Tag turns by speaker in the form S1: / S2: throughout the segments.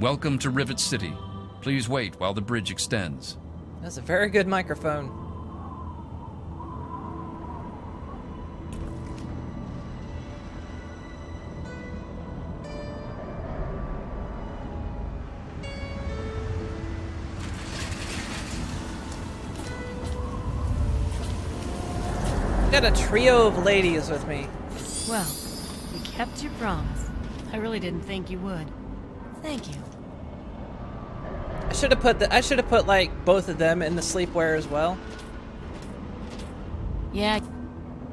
S1: Welcome to Rivet City. Please wait while the bridge extends.
S2: That's a very good microphone. Got a trio of ladies with me.
S3: Well, you kept your promise. I really didn't think you would. Thank you.
S2: I should have put like both of them in the sleepwear as well.
S3: Yeah,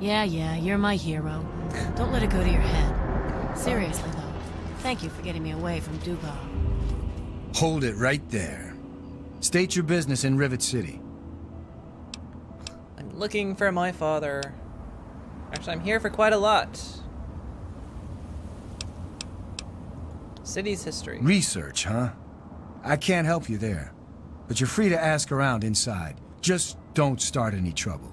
S3: you're my hero. Don't let it go to your head. Seriously though, thank you for getting me away from Dubai.
S4: Hold it right there. State your business in Rivet City.
S2: I'm looking for my father. Actually, I'm here for quite a lot. City's history.
S4: Research, huh? I can't help you there. But you're free to ask around inside. Just don't start any trouble.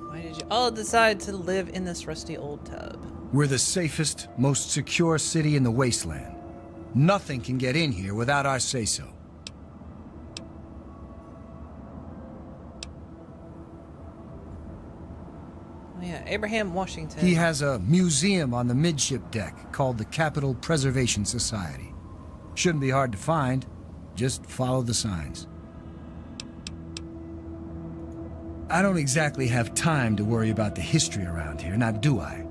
S2: Why did you all decide to live in this rusty old tub?
S4: We're the safest, most secure city in the wasteland. Nothing can get in here without our say-so.
S2: Yeah, Abraham Washington.
S4: He has a museum on the midship deck called the Capital Preservation Society. Shouldn't be hard to find. Just follow the signs. I don't exactly have time to worry about the history around here, now do I?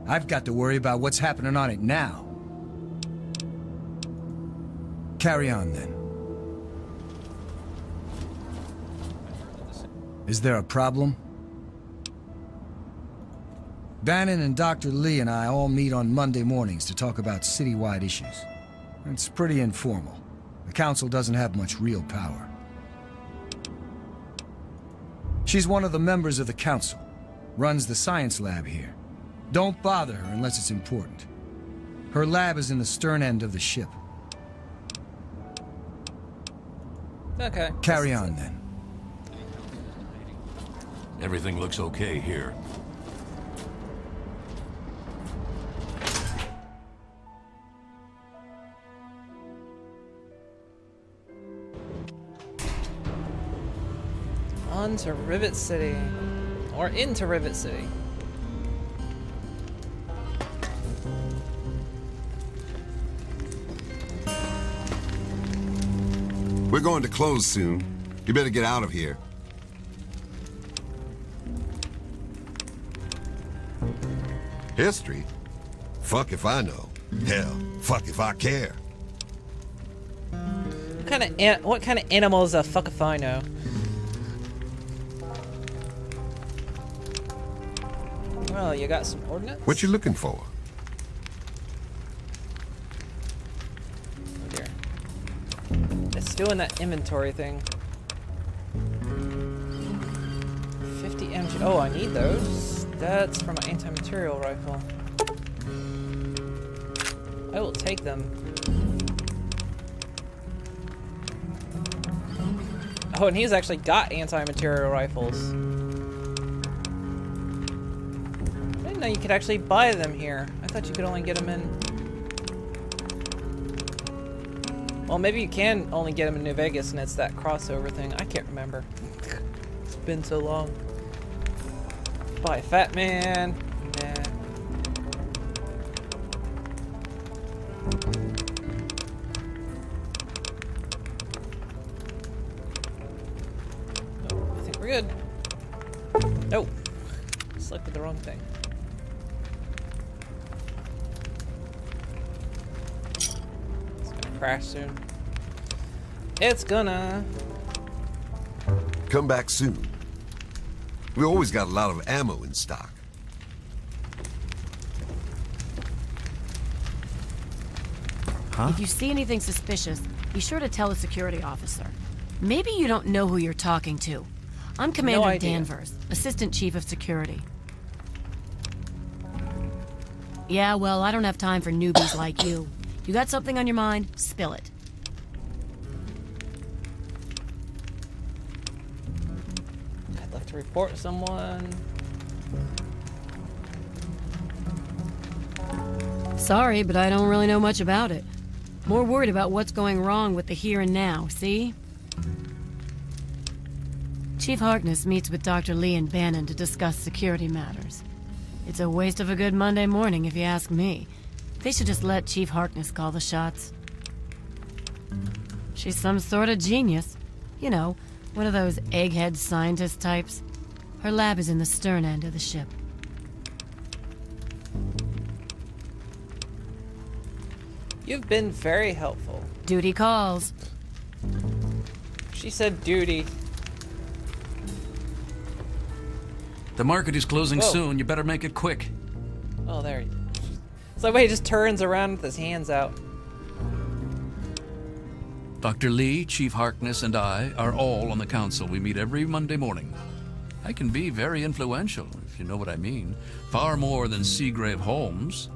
S4: I've got to worry about what's happening on it now. Carry on then. Is there a problem? Bannon and Dr. Lee and I all meet on Monday mornings to talk about citywide issues. It's pretty informal. The council doesn't have much real power. She's one of the members of the council. Runs the science lab here. Don't bother her unless it's important. Her lab is in the stern end of the ship.
S2: Okay.
S4: Carry on then.
S5: Everything looks okay here.
S2: On to Rivet City. Or into Rivet City.
S6: We're going to close soon. You better get out of here. History? Fuck if I know. Hell, fuck if I care.
S2: What kind of animal is a fuck if I know? Well, you got some ordnance?
S6: What you looking for?
S2: Oh dear. It's doing that inventory thing. 50 MG. Oh, I need those. That's for my anti-material rifle. I will take them. Oh, and he's actually got anti-material rifles. I didn't know you could actually buy them here. I thought you could only get them in... Well, maybe you can only get them in New Vegas and it's that crossover thing. I can't remember. It's been so long. Buy Fat Man. Nah. I think we're good. Oh, selected the wrong thing. It's gonna crash soon. It's gonna.
S6: Come back soon. We always got a lot of ammo in stock.
S4: Huh?
S3: If you see anything suspicious, be sure to tell the security officer. Maybe you don't know who you're talking to. I'm Commander
S2: idea.
S3: Danvers, Assistant Chief of Security. Yeah, well, I don't have time for newbies like you. You got something on your mind? Spill it.
S2: I'd love to report someone.
S3: Sorry, but I don't really know much about it. More worried about what's going wrong with the here and now, see? Chief Harkness meets with Dr. Lee and Bannon to discuss security matters. It's a waste of a good Monday morning, if you ask me. They should just let Chief Harkness call the shots. She's some sort of genius. You know, one of those egghead scientist types. Her lab is in the stern end of the ship.
S2: You've been very helpful.
S3: Duty calls.
S2: She said duty.
S1: The market is closing
S2: Whoa.
S1: soon. You better make it quick.
S2: Oh, there he... It's like when he just turns around with his hands out.
S1: Dr. Lee, Chief Harkness, and I are all on the council. We meet every Monday morning. I can be very influential, if you know what I mean. Far more than Seagrave Holmes.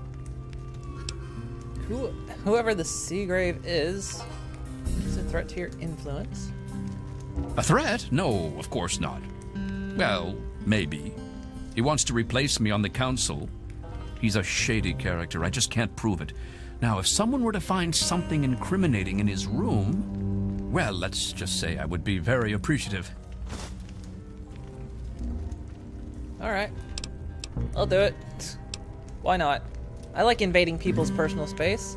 S2: Whoever the Seagrave is a threat to your influence.
S1: A threat? No, of course not. Well, maybe. He wants to replace me on the council. He's a shady character. I just can't prove it. Now, if someone were to find something incriminating in his room, well, let's just say I would be very appreciative.
S2: All right. I'll do it. Why not? I like invading people's personal space.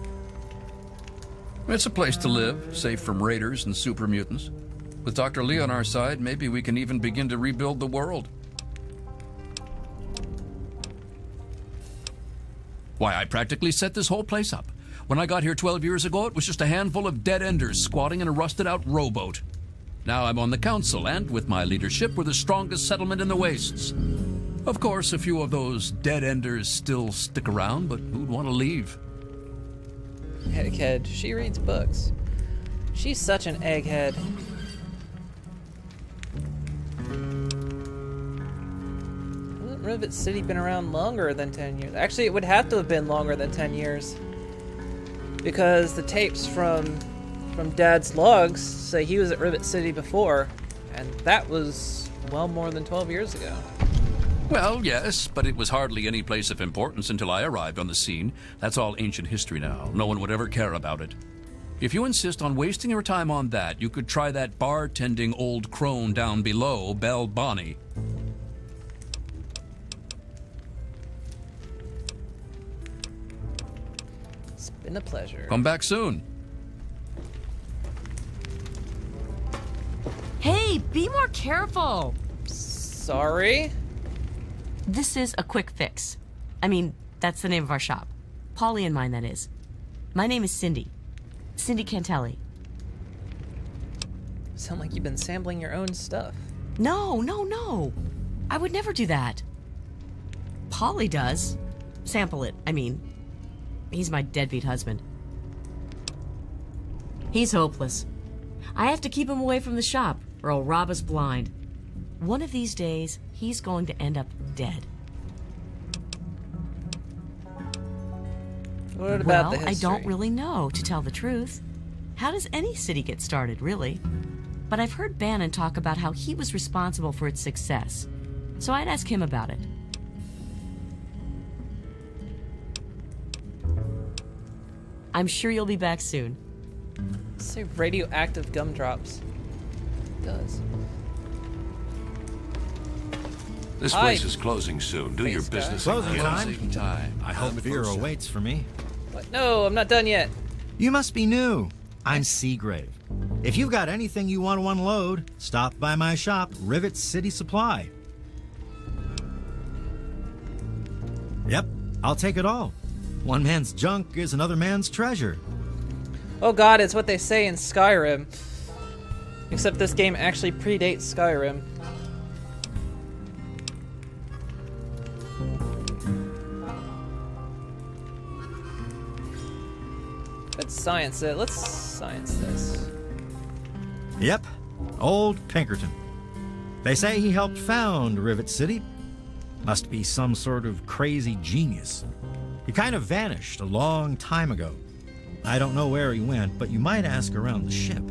S1: It's a place to live, safe from raiders and super mutants. With Dr. Lee on our side, maybe we can even begin to rebuild the world. Why, I practically set this whole place up. When I got here 12 years ago, it was just a handful of dead-enders squatting in a rusted-out rowboat. Now I'm on the council, and with my leadership, we're the strongest settlement in the wastes. Of course, a few of those dead-enders still stick around, but who'd want to leave?
S2: Egghead. She reads books. She's such an egghead. Hasn't Rivet City been around longer than 10 years? Actually, it would have to have been longer than 10 years. Because the tapes from Dad's logs say he was at Rivet City before, and that was well more than 12 years ago.
S1: Well, yes, but it was hardly any place of importance until I arrived on the scene. That's all ancient history now. No one would ever care about it. If you insist on wasting your time on that, you could try that bartending old crone down below, Belle Bonnie.
S2: It's been a pleasure.
S1: Come back soon.
S7: Hey, be more careful.
S2: Sorry?
S7: This is a quick fix. I mean, that's the name of our shop. Polly and mine, that is. My name is Cindy. Cindy Cantelli.
S2: Sound like you've been sampling your own stuff.
S7: No. I would never do that. Polly does. Sample it, I mean. He's my deadbeat husband. He's hopeless. I have to keep him away from the shop, or he'll rob us blind. One of these days, he's going to end up dead.
S2: What about
S7: Well,
S2: the
S7: I
S2: history?
S7: don't really know, to tell the truth. How does any city get started, really? But I've heard Bannon talk about how he was responsible for its success. So I'd ask him about it. I'm sure you'll be back soon.
S2: Say radioactive gumdrops. It does.
S5: This
S2: Hi.
S5: place is closing soon. Do your
S2: Thanks, guy.
S5: business.
S8: Closing
S5: again.
S8: time.
S1: Closing time.
S8: I hope beer awaits for me.
S2: What? No, I'm not done yet.
S8: You must be new. I'm Seagrave. If you've got anything you want to unload, stop by my shop, Rivet City Supply. Yep, I'll take it all. One man's junk is another man's treasure.
S2: Oh god, it's what they say in Skyrim. Except this game actually predates Skyrim. Let's science it. Let's science this.
S8: Yep, old Pinkerton. They say he helped found Rivet City. Must be some sort of crazy genius. He kind of vanished a long time ago. I don't know where he went, but you might ask around the ship.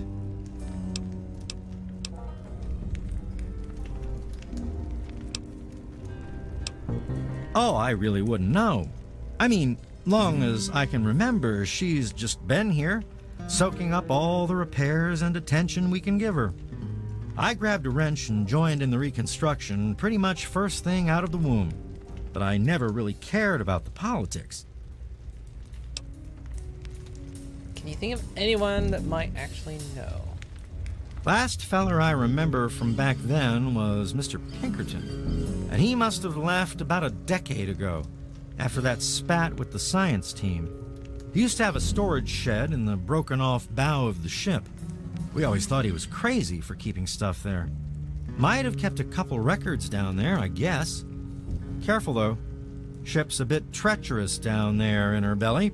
S8: Oh, I really wouldn't know. I mean, long as I can remember, she's just been here. soaking up all the repairs and attention we can give her. I grabbed a wrench and joined in the reconstruction pretty much first thing out of the womb, but I never really cared about the politics.
S2: Can you think of anyone that might actually know?
S8: Last feller I remember from back then was Mr. Pinkerton, and he must have left about a decade ago, after that spat with the science team. He used to have a storage shed in the broken-off bow of the ship. We always thought he was crazy for keeping stuff there. Might have kept a couple records down there, I guess. Careful, though. Ship's a bit treacherous down there in her belly.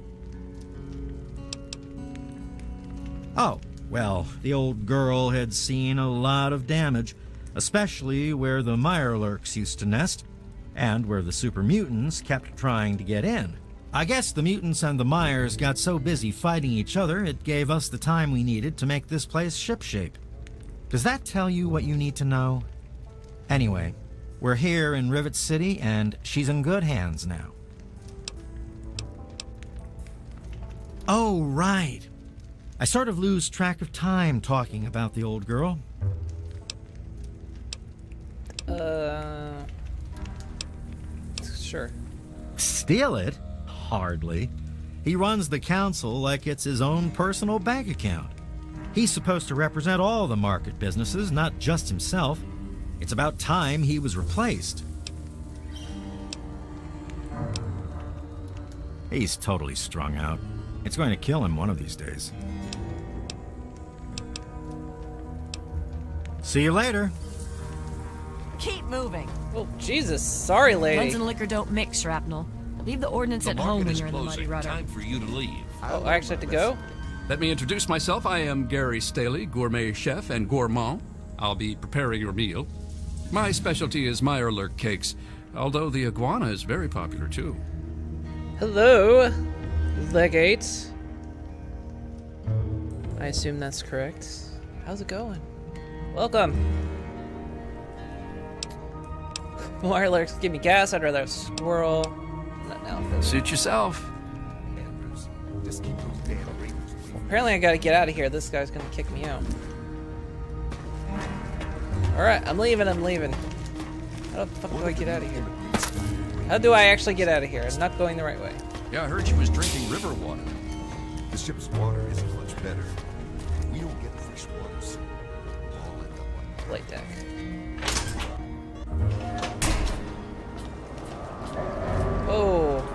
S8: Oh, well, the old girl had seen a lot of damage, especially where the Mirelurks used to nest, and where the super mutants kept trying to get in. I guess the mutants and the Myers got so busy fighting each other, it gave us the time we needed to make this place shipshape. Does that tell you what you need to know? Anyway, we're here in Rivet City, and she's in good hands now. Oh, right. I sort of lose track of time talking about the old girl.
S2: Sure.
S8: Steal it? Hardly. He runs the council like it's his own personal bank account. He's supposed to represent all the market businesses, not just himself. It's about time he was replaced. He's totally strung out. It's going to kill him one of these days. See you later.
S7: Keep moving.
S2: Oh, Jesus. Sorry, lady.
S3: Guns and liquor don't mix, Shrapnel. Leave the ordnance at home when you're in the Muddy Rudder.
S5: Time for you to leave.
S2: Oh, I actually have to go?
S1: Let me introduce myself. I am Gary Staley, gourmet chef and gourmand. I'll be preparing your meal. My specialty is Mirelurk cakes, although the iguana is very popular too.
S2: Hello, Legate. I assume that's correct. How's it going? Welcome. Mirelurks give me gas. I'd rather have a squirrel. Not now.
S1: Suit yourself.
S2: Apparently I gotta get out of here. This guy's gonna kick me out. Alright, I'm leaving. How the fuck do I get out of here? How do I actually get out of here? I'm not going the right way.
S1: Yeah, I heard she was drinking river water.
S6: The ship's water isn't much better. We don't get fresh water, so all end up on
S2: Flight deck. Oh.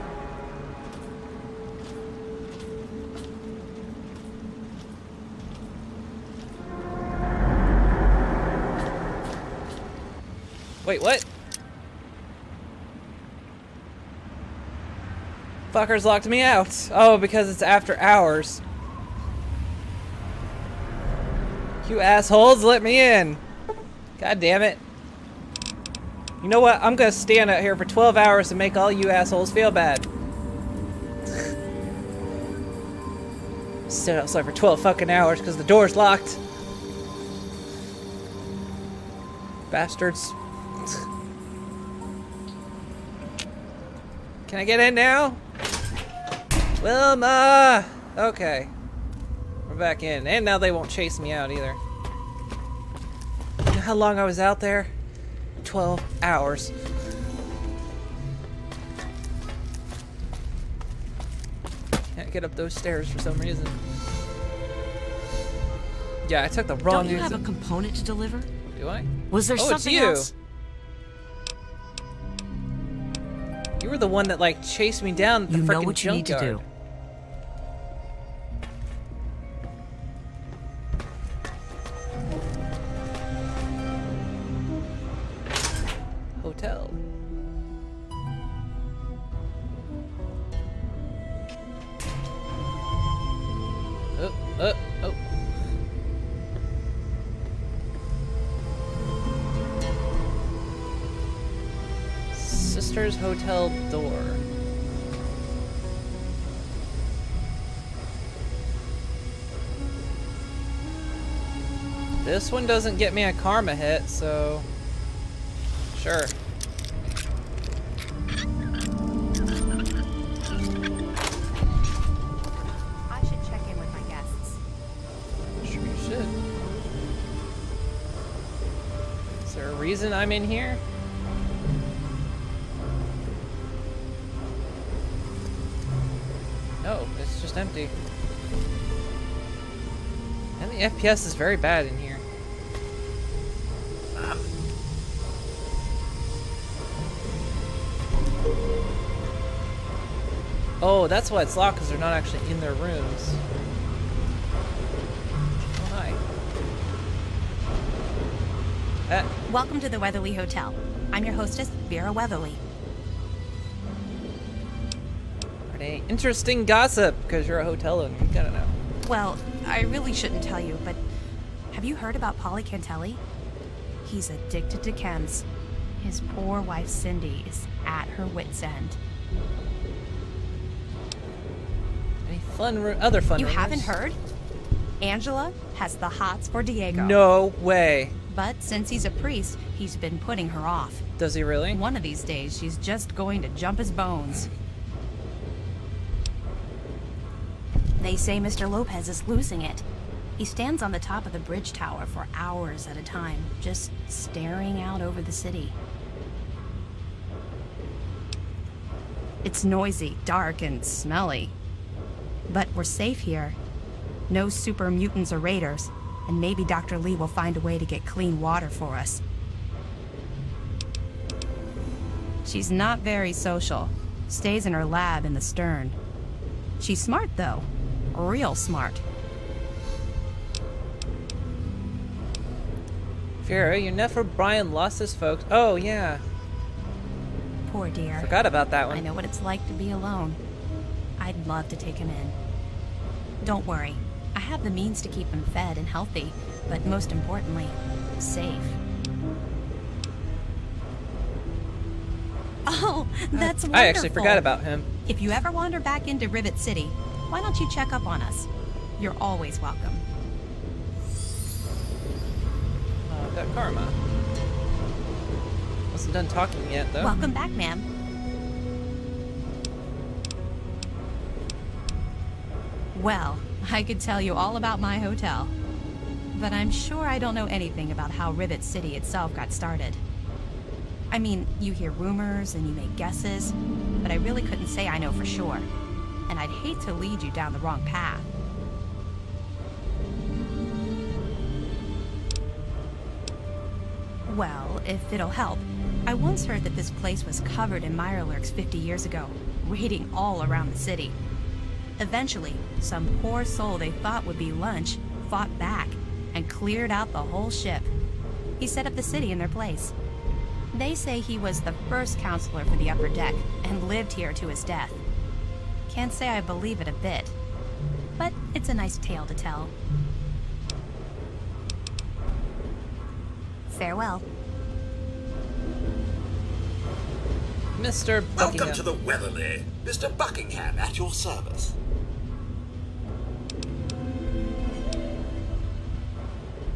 S2: Wait, what? Fuckers locked me out. Oh, because it's after hours. You assholes, let me in. God damn it. You know what? I'm gonna stand out here for 12 hours to make all you assholes feel bad. Stood outside for 12 fucking hours because the door's locked. Bastards. Can I get in now? Wilma! Okay. We're back in. And now they won't chase me out either. You know how long I was out there? 12 hours. Can't get up those stairs for some reason. Yeah, I took the wrong
S7: Don't you have
S2: exit.
S7: a component to deliver?
S2: Do I?
S7: Was there
S2: Oh, it's
S7: something
S2: you.
S7: else?
S2: You were the one that like chased me down the
S7: You
S2: frickin'
S7: know what you need to
S2: junkyard.
S7: do.
S2: Hotel. Oh. Sister's Hotel door. This one doesn't get me a karma hit, so sure.
S9: I should check in with my guests.
S2: reason I'm in here? No, it's just empty. And the FPS is very bad in here. Oh, that's why it's locked, because they're not actually in their rooms. Oh, hi.
S9: Welcome to the Weatherly Hotel. I'm your hostess, Vera Weatherly.
S2: Pretty interesting gossip, because you're a hotel owner. You gotta know.
S9: Well, I really shouldn't tell you, but have you heard about Polly Cantelli? He's addicted to chems. His poor wife, Cindy, is at her wit's end.
S2: Any other fun
S9: You
S2: rumors?
S9: haven't heard? Angela has the hots for Diego.
S2: No way.
S9: But since he's a priest, he's been putting her off.
S2: Does he really?
S9: One of these days, she's just going to jump his bones. They say Mr. Lopez is losing it. He stands on the top of the bridge tower for hours at a time, just staring out over the city. It's noisy, dark, and smelly. But we're safe here. No super mutants or raiders, and maybe Dr. Lee will find a way to get clean water for us. She's not very social. Stays in her lab in the stern. She's smart, though. Real smart.
S2: Vera, your nephew Brian lost his folks. Oh, yeah.
S9: Poor dear.
S2: Forgot about that one.
S9: I know what it's like to be alone. I'd love to take him in. Don't worry. I have the means to keep him fed and healthy, but most importantly, safe. Oh, that's wonderful.
S2: I actually forgot about him.
S9: If you ever wander back into Rivet City, why don't you check up on us? You're always welcome.
S2: I've got karma. Wasn't done talking yet, though.
S9: Welcome back, ma'am. Well, I could tell you all about my hotel, but I'm sure I don't know anything about how Rivet City itself got started. I mean, you hear rumors and you make guesses, but I really couldn't say I know for sure, and I'd hate to lead you down the wrong path. Well, if it'll help, I once heard that this place was covered in Mirelurks 50 years ago, raiding all around the city. Eventually, some poor soul they thought would be lunch fought back and cleared out the whole ship. He set up the city in their place. They say he was the first counselor for the upper deck and lived here to his death. Can't say I believe it a bit, but it's a nice tale to tell. Farewell.
S2: Mr. Buckingham.
S10: Welcome to the Weatherly. Mr. Buckingham at your service.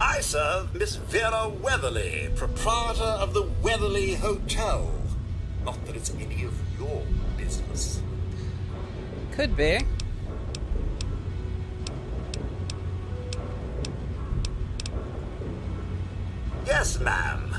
S10: I serve Miss Vera Weatherly, proprietor of the Weatherly Hotel. Not that it's any of your business.
S2: Could be.
S10: Yes, ma'am.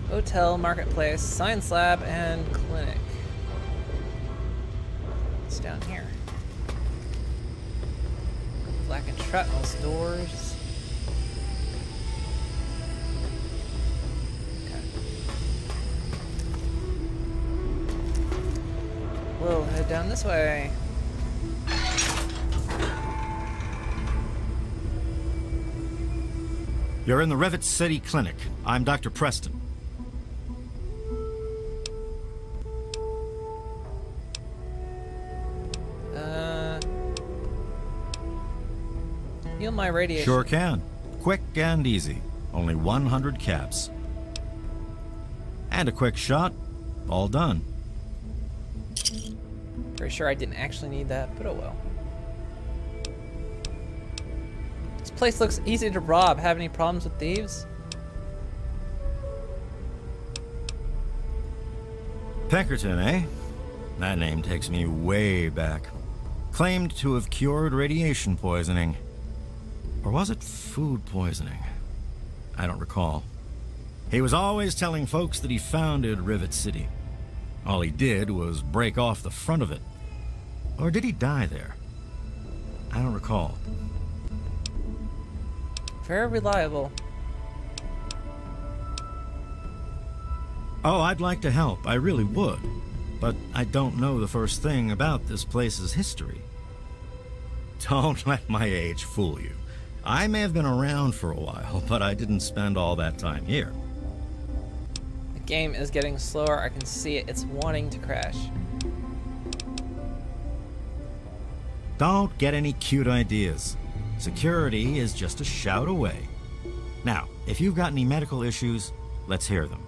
S2: Hotel, marketplace, science lab, and clinic. It's down here. Black and shrapnel's doors. Okay. We'll head down this way.
S8: You're in the Rivet City Clinic. I'm Dr. Preston.
S2: Heal my radiation.
S8: Sure can. Quick and easy. Only 100 caps. And a quick shot. All done.
S2: Pretty sure I didn't actually need that, but oh well. This place looks easy to rob. Have any problems with thieves?
S8: Pinkerton, eh? That name takes me way back. Claimed to have cured radiation poisoning. Or was it food poisoning? I don't recall. He was always telling folks that he founded Rivet City. All he did was break off the front of it. Or did he die there? I don't recall.
S2: Very reliable.
S8: Oh, I'd like to help. I really would. But I don't know the first thing about this place's history. Don't let my age fool you. I may have been around for a while, but I didn't spend all that time here.
S2: The game is getting slower. I can see it. It's wanting to crash.
S8: Don't get any cute ideas. Security is just a shout away. Now, if you've got any medical issues, let's hear them.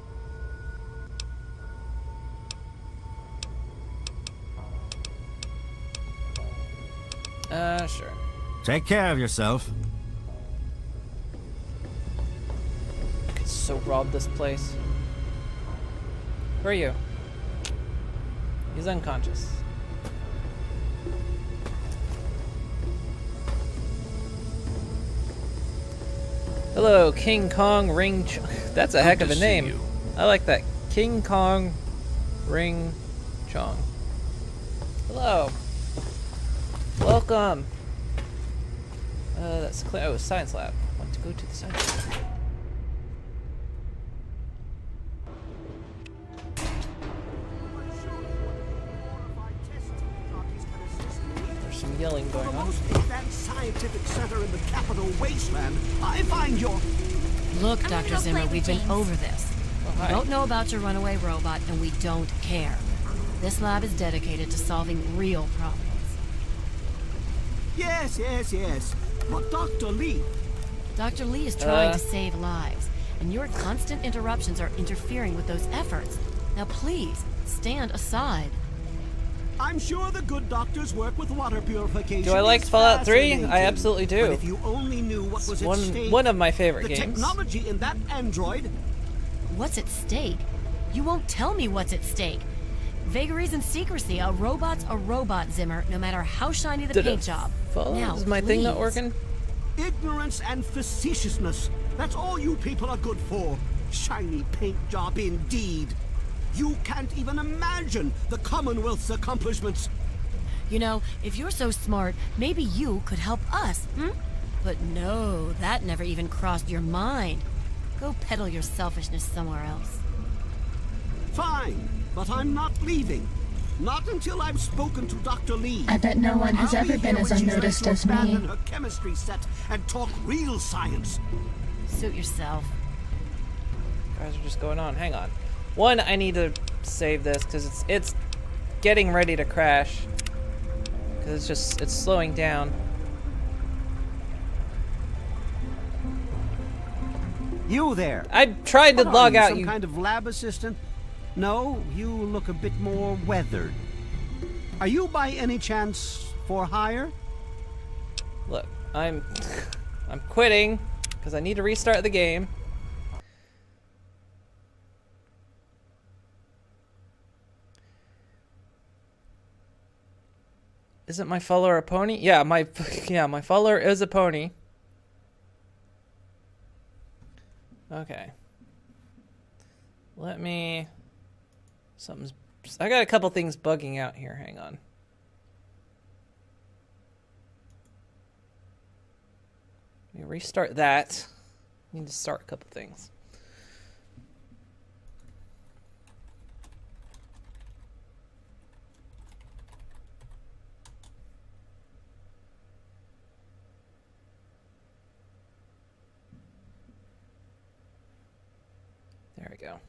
S2: Sure.
S8: Take care of yourself.
S2: I could so rob this place. Who are you? He's unconscious. Hello, King Kong Ring. That's a heck of a name. I like that. King Kong Ring Chong. Hello. Welcome. That's clear. Oh, science lab. I want to go to the science lab. There's some yelling going on.
S11: That scientific center in the capital wasteland. I find your.
S3: Look, Dr. Zimmer, we've been over this.
S2: hi.
S3: We don't know about your runaway robot, and we don't care. This lab is dedicated to solving real problems.
S11: Yes. But Dr. Lee.
S3: Dr. Lee is trying to save lives, and your constant interruptions are interfering with those efforts. Now please, stand aside.
S11: I'm sure the good doctors work with water purification.
S2: Do I like
S11: It's
S2: Fallout 3?
S11: fascinating.
S2: I absolutely do.
S11: But if you only knew what was at stake,
S2: one of my favorite
S11: the
S2: games.
S11: technology in that android.
S3: What's at stake? You won't tell me what's at stake. Vagaries and secrecy. A robot's a robot, Zimmer, no matter how shiny the paint job. Now,
S2: is my thing not working?
S11: Ignorance and facetiousness. That's all you people are good for. Shiny paint job indeed. You can't even imagine the Commonwealth's accomplishments.
S3: You know, if you're so smart, maybe you could help us, But no, that never even crossed your mind. Go peddle your selfishness somewhere else.
S11: Fine, but I'm not leaving. Not until I've spoken to Dr. Lee.
S12: I bet no one has ever been as unnoticed as me.
S11: Abandon her chemistry set and talk real science.
S3: Suit yourself.
S2: Guys are just going on. Hang on. One, I need to save this because it's getting ready to crash. Because it's slowing down.
S11: You there?
S2: I tried to
S11: What
S2: log
S11: are you,
S2: out.
S11: some kind of lab assistant? No, you look a bit more weathered. Are you by any chance for hire?
S2: Look, I'm quitting because I need to restart the game. Isn't my follower a pony? Yeah, my follower is a pony. Okay. Let me... I got a couple things bugging out here. Hang on. Let me restart that. Need to start a couple things. There we go.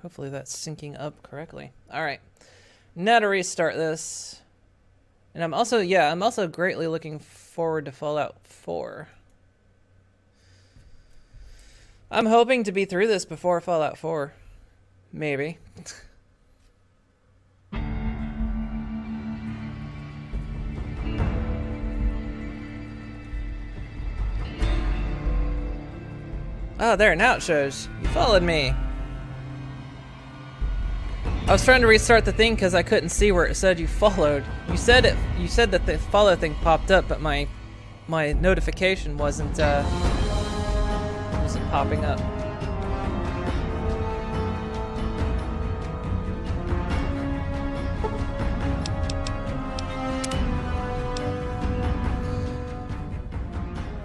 S2: Hopefully that's syncing up correctly. All right. Now to restart this. And I'm also greatly looking forward to Fallout 4. I'm hoping to be through this before Fallout 4. Maybe. Oh, there, now it shows. You followed me. I was trying to restart the thing because I couldn't see where it said you followed. You said that the follow thing popped up, but my notification wasn't popping up.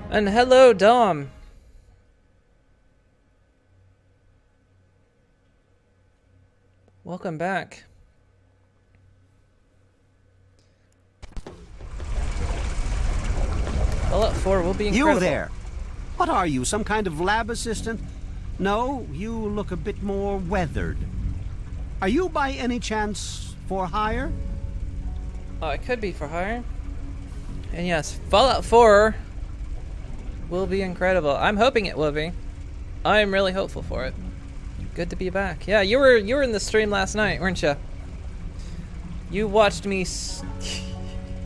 S2: And hello, Dom. Welcome back. Fallout 4 will be incredible.
S11: You there! What are you, some kind of lab assistant? No, you look a bit more weathered. Are you by any chance for hire?
S2: Oh, it could be for hire. And yes, Fallout 4 will be incredible. I'm hoping it will be. I'm really hopeful for it. Good to be back. Yeah, you were in the stream last night, weren't you? You watched me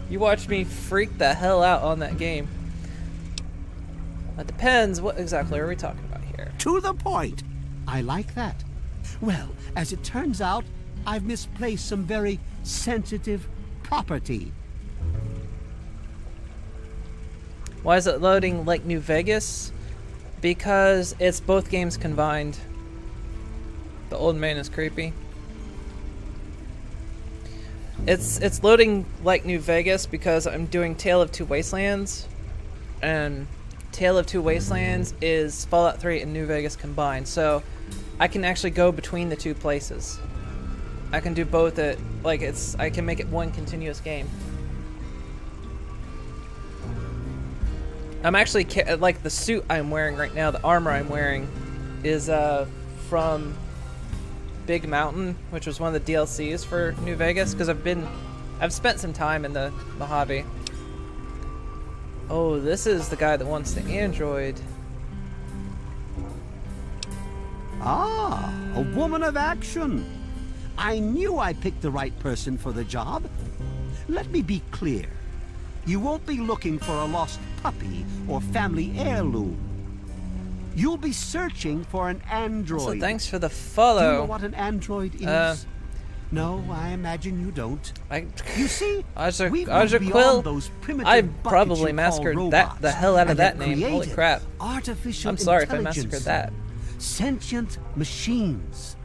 S2: you watched me freak the hell out on that game. It depends. What exactly are we talking about here?
S11: To the point. I like that. Well, as it turns out, I've misplaced some very sensitive property.
S2: Why is it loading like New Vegas? Because it's both games combined. The old man is creepy. It's loading like New Vegas because I'm doing Tale of Two Wastelands, and Tale of Two Wastelands is Fallout 3 and New Vegas combined, so I can actually go between the two places. I can do both at, like, I can make it one continuous game. I'm actually, like, the suit I'm wearing right now, the armor I'm wearing, is from Big Mountain, which was one of the DLCs for New Vegas, because I've spent some time in the hobby. Oh, this is the guy that wants the android.
S11: Ah, a woman of action. I knew I picked the right person for the job. Let me be clear. You won't be looking for a lost puppy or family heirloom. You'll be searching for an android.
S2: So thanks for the follow.
S11: Do you know what an android is? No, I imagine you don't. You see, we've moved beyond those primitive
S2: I
S11: buckets
S2: probably
S11: you
S2: massacred
S11: call
S2: the
S11: robots
S2: hell out of
S11: and
S2: that
S11: have
S2: name. Holy
S11: created
S2: crap.
S11: Artificial
S2: I'm sorry if I
S11: intelligence.
S2: massacred that.
S11: Sentient machines.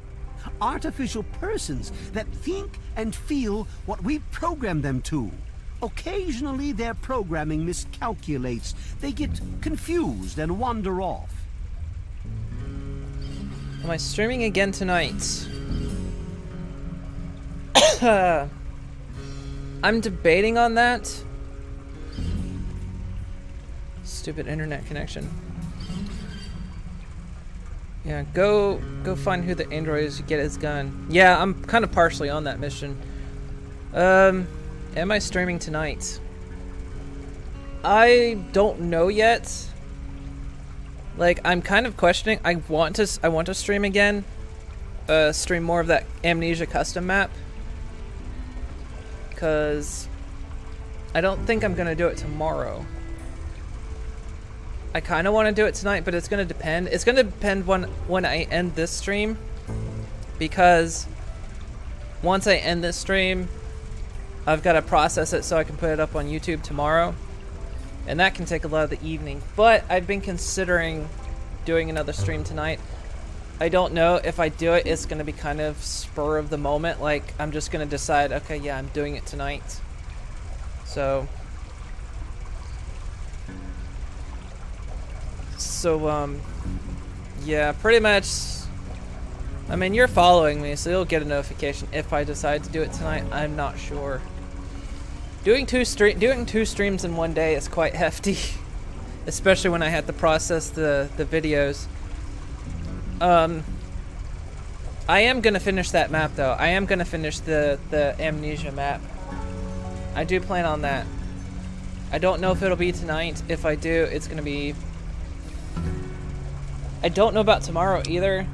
S11: Artificial persons that think and feel what we program them to. Occasionally their programming miscalculates. They get confused and wander off.
S2: Am I streaming again tonight? I'm debating on that. Stupid internet connection. Yeah, go find who the android is to get his gun. Yeah, I'm kind of partially on that mission. Am I streaming tonight? I don't know yet. Like, I'm kind of questioning. I want to stream again. Stream more of that Amnesia custom map. Because I don't think I'm gonna do it tomorrow. I kind of want to do it tonight, but it's gonna depend. It's gonna depend when I end this stream, because once I end this stream, I've got to process it so I can put it up on YouTube tomorrow, and that can take a lot of the evening. But I've been considering doing another stream tonight. I don't know if I do it, it's gonna be kind of spur of the moment. Like, I'm just gonna decide, okay, yeah, I'm doing it tonight. So, yeah, pretty much. I mean, you're following me, so you'll get a notification if I decide to do it tonight. I'm not sure. Doing two streams in one day is quite hefty, especially when I had to process the videos. I am gonna finish that map though. I am gonna finish the Amnesia map. I do plan on that. I don't know if it'll be tonight. If I do, it's gonna be. I don't know about tomorrow either.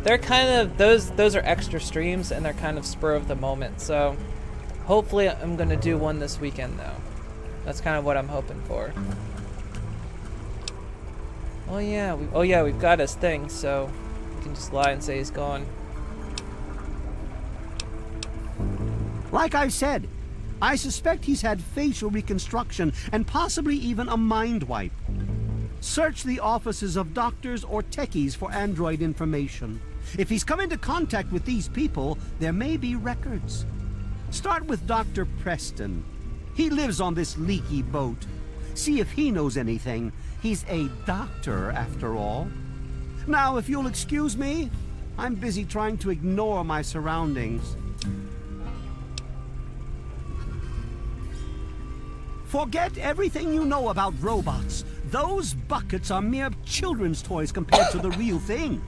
S2: They're kind of those are extra streams and they're kind of spur of the moment. So hopefully I'm gonna do one this weekend though. That's kind of what I'm hoping for. Oh yeah, we've got his thing, so we can just lie and say he's gone.
S11: Like I've said, I suspect he's had facial reconstruction and possibly even a mind wipe. Search the offices of doctors or techies for android information. If he's come into contact with these people, there may be records. Start with Dr. Preston. He lives on this leaky boat. See if he knows anything. He's a doctor, after all. Now, if you'll excuse me, I'm busy trying to ignore my surroundings. Forget everything you know about robots. Those buckets are mere children's toys compared to the real thing.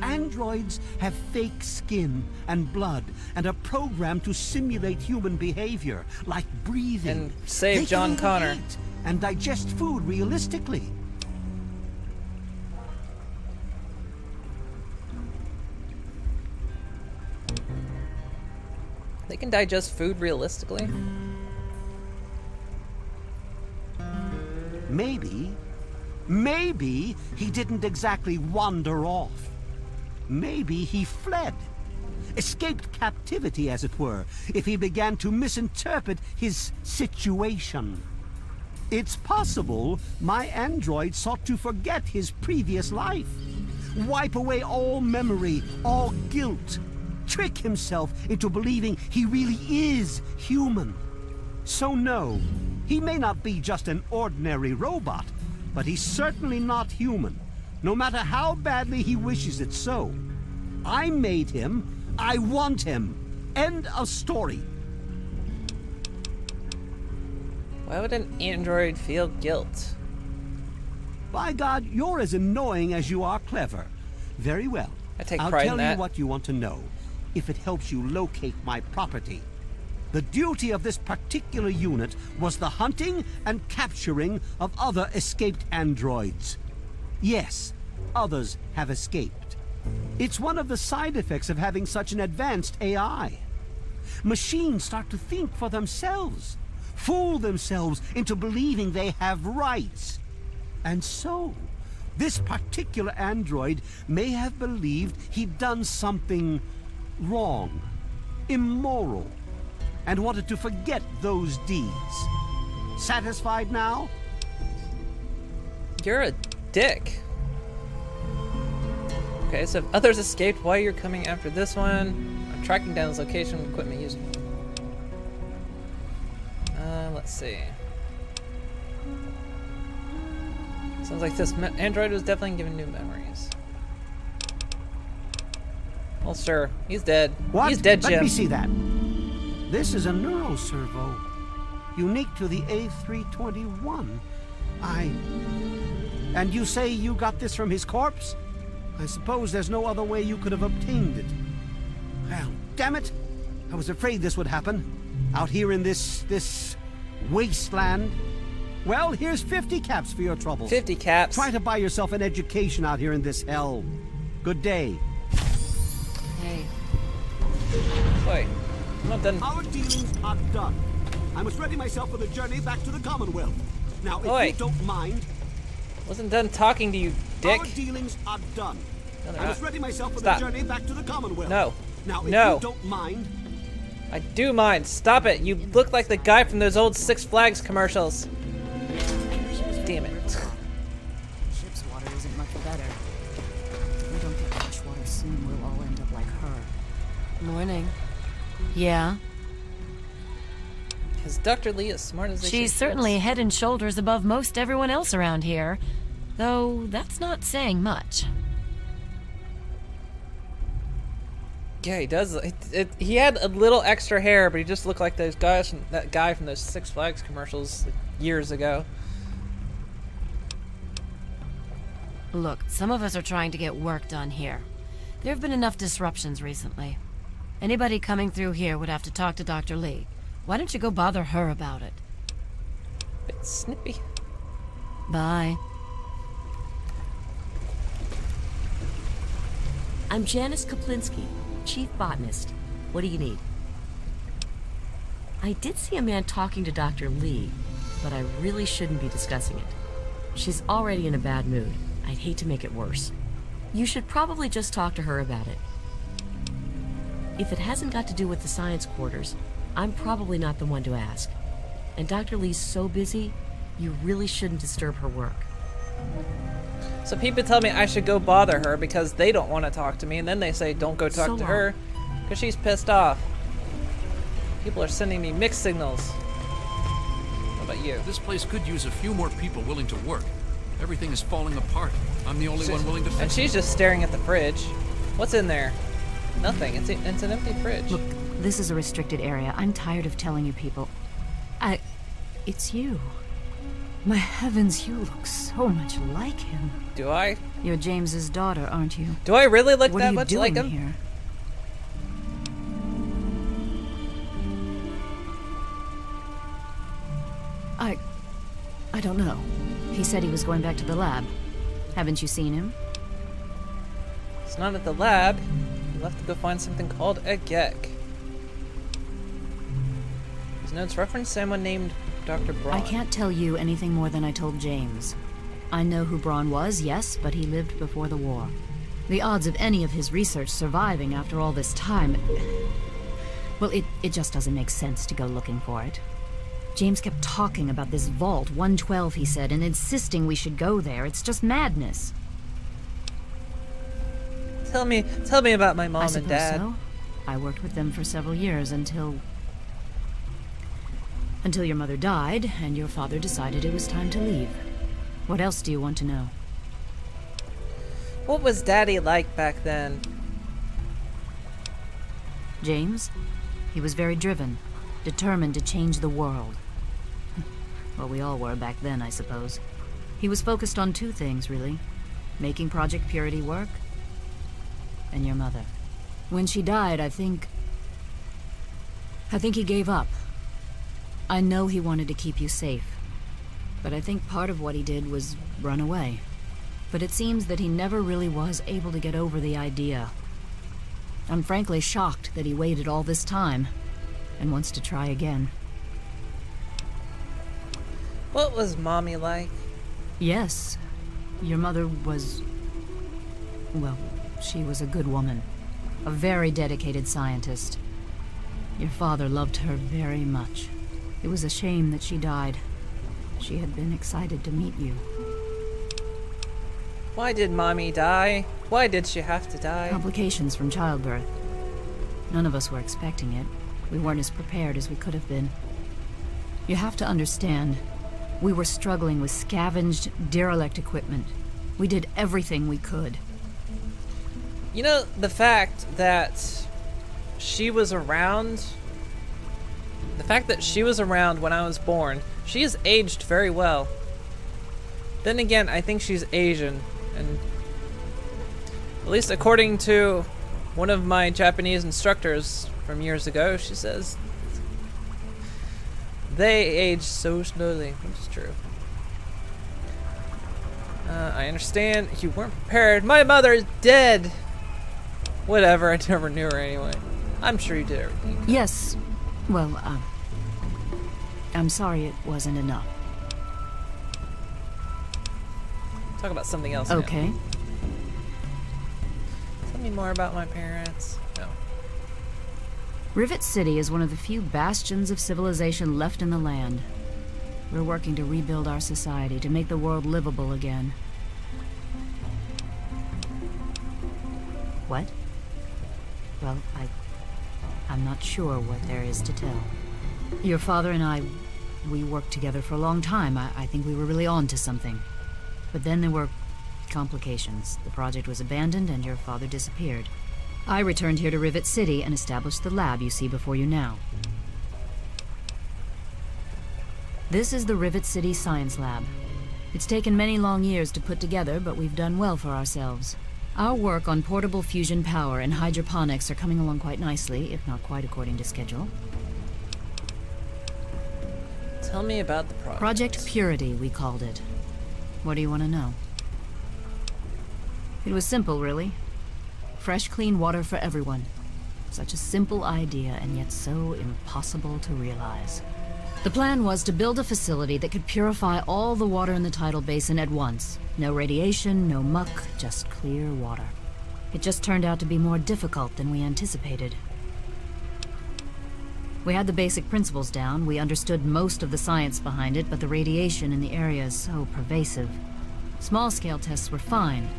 S11: Androids have fake skin and blood and are programmed to simulate human behavior, like breathing.
S2: And save
S11: They
S2: John
S11: can
S2: Connor.
S11: eat and digest food realistically.
S2: They can digest food realistically.
S11: Maybe he didn't exactly wander off. Maybe he fled. Escaped captivity, as it were, if he began to misinterpret his situation. It's possible my android sought to forget his previous life. Wipe away all memory, all guilt. Trick himself into believing he really is human. So no, he may not be just an ordinary robot, but he's certainly not human, no matter how badly he wishes it so. I made him. I want him. End of story.
S2: Why would an android feel guilt?
S11: By God, you're as annoying as you are clever. Very well.
S2: I take
S11: I'll
S2: pride in
S11: tell
S2: that.
S11: you what you want to know, if it helps you locate my property. The duty of this particular unit was the hunting and capturing of other escaped androids. Yes, others have escaped. It's one of the side effects of having such an advanced AI. Machines start to think for themselves, fool themselves into believing they have rights. And so, this particular android may have believed he'd done something wrong, immoral, and wanted to forget those deeds. Satisfied now?
S2: You're a dick. Okay, so if others escaped, why you're coming after this one? I'm tracking down his location and equipment used. Let's see. Sounds like this android was definitely given new memories. Well, sure, he's dead.
S11: What?
S2: He's dead, Jim.
S11: Let me see that. This is a neuroservo, unique to the A321. And you say you got this from his corpse? I suppose there's no other way you could have obtained it. Well, damn it! I was afraid this would happen. Out here in this wasteland. Well, here's 50 caps for your troubles.
S2: 50 caps?
S11: Try to buy yourself an education out here in this hell. Good day.
S3: Hey.
S2: Wait, I'm not done.
S11: Our dealings are done. I must ready myself for the journey back to the Commonwealth. Now, if
S2: Oi.
S11: you don't mind...
S2: Wasn't done talking to you, dick.
S11: Our dealings are done.
S2: No, they're
S11: I must
S2: not.
S11: ready myself for
S2: Stop.
S11: the journey back to the Commonwealth.
S2: No.
S11: Now, if
S2: No.
S11: you don't mind...
S2: I do mind. Stop it. You look like the guy from those old Six Flags commercials. Damn it.
S13: Ship's water isn't much better. We don't get fresh water soon, we'll all end up like her.
S3: Morning. Yeah?
S2: Is Dr. Lee as smart as they
S3: She's
S2: say she
S3: certainly
S2: is?
S3: head and shoulders above most everyone else around here. Though, that's not saying much.
S2: Yeah, he does. He had a little extra hair, but he just looked like those guys, that guy from those Six Flags commercials years ago.
S3: Look, some of us are trying to get work done here. There have been enough disruptions recently. Anybody coming through here would have to talk to Dr. Lee. Why don't you go bother her about it?
S2: Bit snippy.
S3: Bye.
S7: I'm Janice Kaplinsky, Chief Botanist. What do you need? I did see a man talking to Dr. Lee, but I really shouldn't be discussing it. She's already in a bad mood. I'd hate to make it worse. You should probably just talk to her about it. If it hasn't got to do with the science quarters, I'm probably not the one to ask. And Dr. Lee's so busy, you really shouldn't disturb her work.
S2: So people tell me I should go bother her because they don't want to talk to me, and then they say don't go talk to her because she's pissed off. People are sending me mixed signals. What about you?
S1: This place could use a few more people willing to work. Everything is falling apart. I'm the only one willing to fix it.
S2: And she's just staring at the fridge. What's in there? Nothing. It's an empty fridge.
S13: Look, this is a restricted area. I'm tired of telling you people. It's you. My heavens, you look so much like him.
S2: Do I?
S13: You're James's daughter, aren't you?
S2: Do I really look
S13: what
S2: that
S13: are you
S2: much
S13: doing
S2: like him?
S13: Here? I don't know. He said he was going back to the lab. Haven't you seen him?
S2: It's not at the lab. He left to go find something called a Gek. His notes reference someone named Dr. Braun.
S13: I can't tell you anything more than I told James. I know who Braun was, yes, but he lived before the war. The odds of any of his research surviving after all this time... Well, it just doesn't make sense to go looking for it. James kept talking about this vault, 112, he said, and insisting we should go there. It's just madness.
S2: Tell me about my mom and dad.
S13: So. I worked with them for several years until your mother died and your father decided it was time to leave. What else do you want to know?
S2: What was Daddy like back then?
S13: James? He was very driven, determined to change the world. Well, we all were back then, I suppose. He was focused on two things, really. Making Project Purity work, and your mother. When she died, I think he gave up. I know he wanted to keep you safe, but I think part of what he did was run away. But it seems that he never really was able to get over the idea. I'm frankly shocked that he waited all this time and wants to try again.
S2: What was Mommy like?
S13: Yes, your mother was... well, she was a good woman. A very dedicated scientist. Your father loved her very much. It was a shame that she died. She had been excited to meet you.
S2: Why did Mommy die? Why did she have to die?
S13: Complications from childbirth. None of us were expecting it. We weren't as prepared as we could have been. You have to understand, we were struggling with scavenged, derelict equipment. We did everything we could.
S2: You know, the fact that she was around... The fact that she was around when I was born, she has aged very well. Then again, I think she's Asian, and at least according to one of my Japanese instructors from years ago, she says they age so slowly, which is true. I understand you weren't prepared. My mother is dead! Whatever, I never knew her anyway. I'm sure you did everything you could.
S13: Yes. Well, I'm sorry it wasn't enough.
S2: Talk about something else
S13: Okay.
S2: now. Tell me more about my parents. No.
S13: Rivet City is one of the few bastions of civilization left in the land. We're working to rebuild our society, to make the world livable again. What? Well, I'm not sure what there is to tell. Your father and I, we worked together for a long time. I think we were really on to something. But then there were complications. The project was abandoned and your father disappeared. I returned here to Rivet City and established the lab you see before you now. This is the Rivet City Science Lab. It's taken many long years to put together, but we've done well for ourselves. Our work on portable fusion power and hydroponics are coming along quite nicely, if not quite according to schedule.
S2: Tell me about the project.
S13: Project Purity, we called it. What do you want to know? It was simple, really. Fresh, clean water for everyone. Such a simple idea, and yet so impossible to realize. The plan was to build a facility that could purify all the water in the tidal basin at once. No radiation, no muck, just clear water. It just turned out to be more difficult than we anticipated. We had the basic principles down, we understood most of the science behind it, but the radiation in the area is so pervasive. Small-scale tests were fine,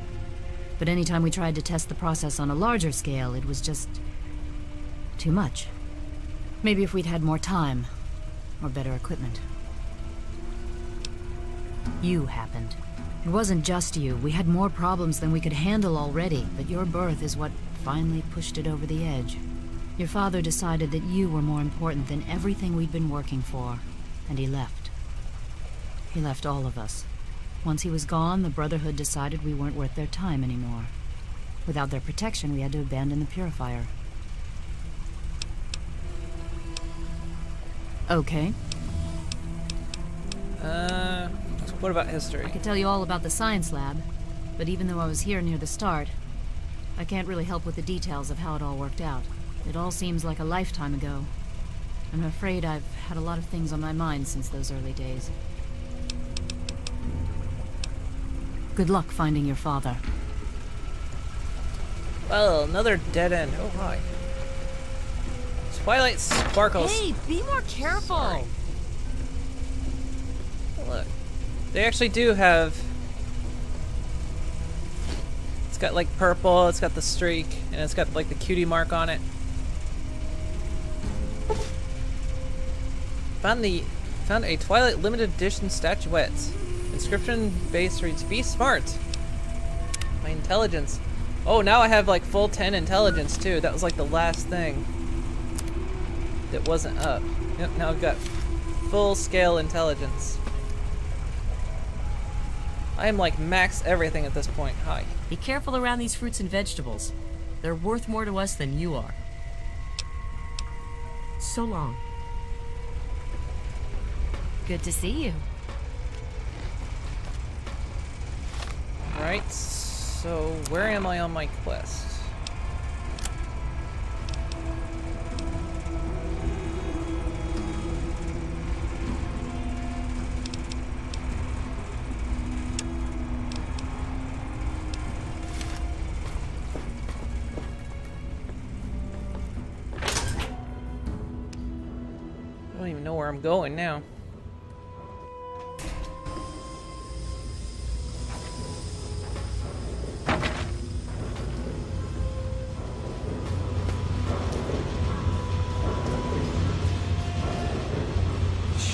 S13: but anytime we tried to test the process on a larger scale, it was just too much. Maybe if we'd had more time, or better equipment. You happened. It wasn't just you. We had more problems than we could handle already, but your birth is what finally pushed it over the edge. Your father decided that you were more important than everything we'd been working for, and he left. He left all of us. Once he was gone, the Brotherhood decided we weren't worth their time anymore. Without their protection, we had to abandon the Purifier. Okay.
S2: What about history?
S13: I could tell you all about the science lab, but even though I was here near the start, I can't really help with the details of how it all worked out. It all seems like a lifetime ago. I'm afraid I've had a lot of things on my mind since those early days. Good luck finding your father.
S2: Well, another dead end. Oh, hi. Twilight sparkles.
S7: Hey, be more careful!
S2: Sorry. Look. They actually do have... It's got like purple, it's got the streak, and it's got like the cutie mark on it. Found a Twilight limited edition statuette. Inscription base reads, "Be smart." My intelligence. Oh, now I have like full 10 intelligence too. That was like the last thing that wasn't up. Yep, now I've got full scale intelligence. I am like max everything at this point. Hi.
S7: Be careful around these fruits and vegetables. They're worth more to us than you are. So long.
S3: Good to see you.
S2: Right, so where am I on my quest? I don't even know where I'm going now.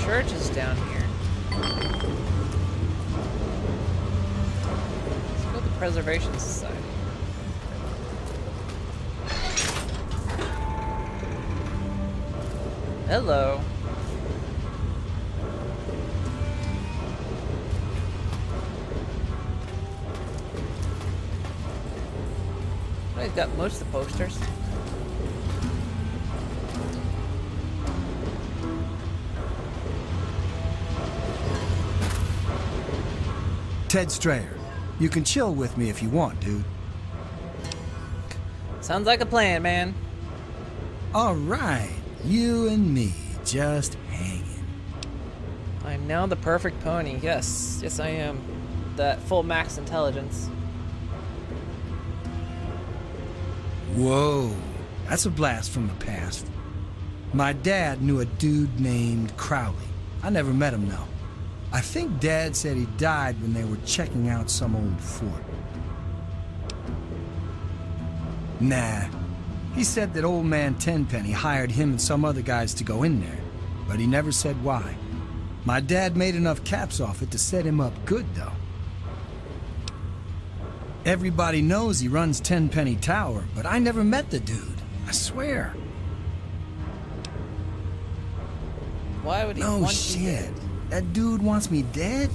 S2: Church is down here. Let's go to the Preservation Society. Hello. I've got most of the posters.
S4: Ted Strayer, you can chill with me if you want, dude.
S2: Sounds like a plan, man.
S4: All right, you and me, just hanging.
S2: I'm now the perfect pony. Yes, yes I am. That full max intelligence.
S4: Whoa, that's a blast from the past. My dad knew a dude named Crowley. I never met him, though. I think Dad said he died when they were checking out some old fort. Nah. He said that old man Tenpenny hired him and some other guys to go in there, but he never said why. My dad made enough caps off it to set him up good, though. Everybody knows he runs Tenpenny Tower, but I never met the dude. I swear.
S2: Why would he
S4: No
S2: want
S4: shit.
S2: you dead?
S4: That dude wants me dead?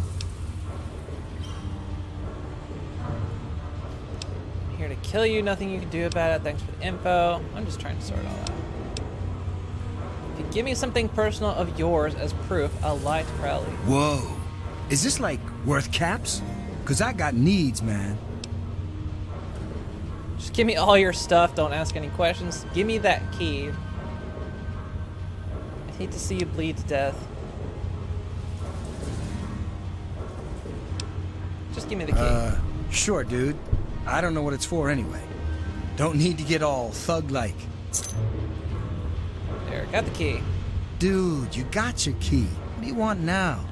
S2: Here to kill you, nothing you can do about it. Thanks for the info. I'm just trying to sort it all out. If you give me something personal of yours as proof, I'll lie to Crowley.
S4: Whoa. Is this like worth caps? Cause I got needs, man.
S2: Just give me all your stuff, don't ask any questions. Give me that key. I'd hate to see you bleed to death. Just give me the key.
S4: Sure, dude. I don't know what it's for anyway. Don't need to get all thug-like.
S2: There, got the key.
S4: Dude, you got your key. What do you want now?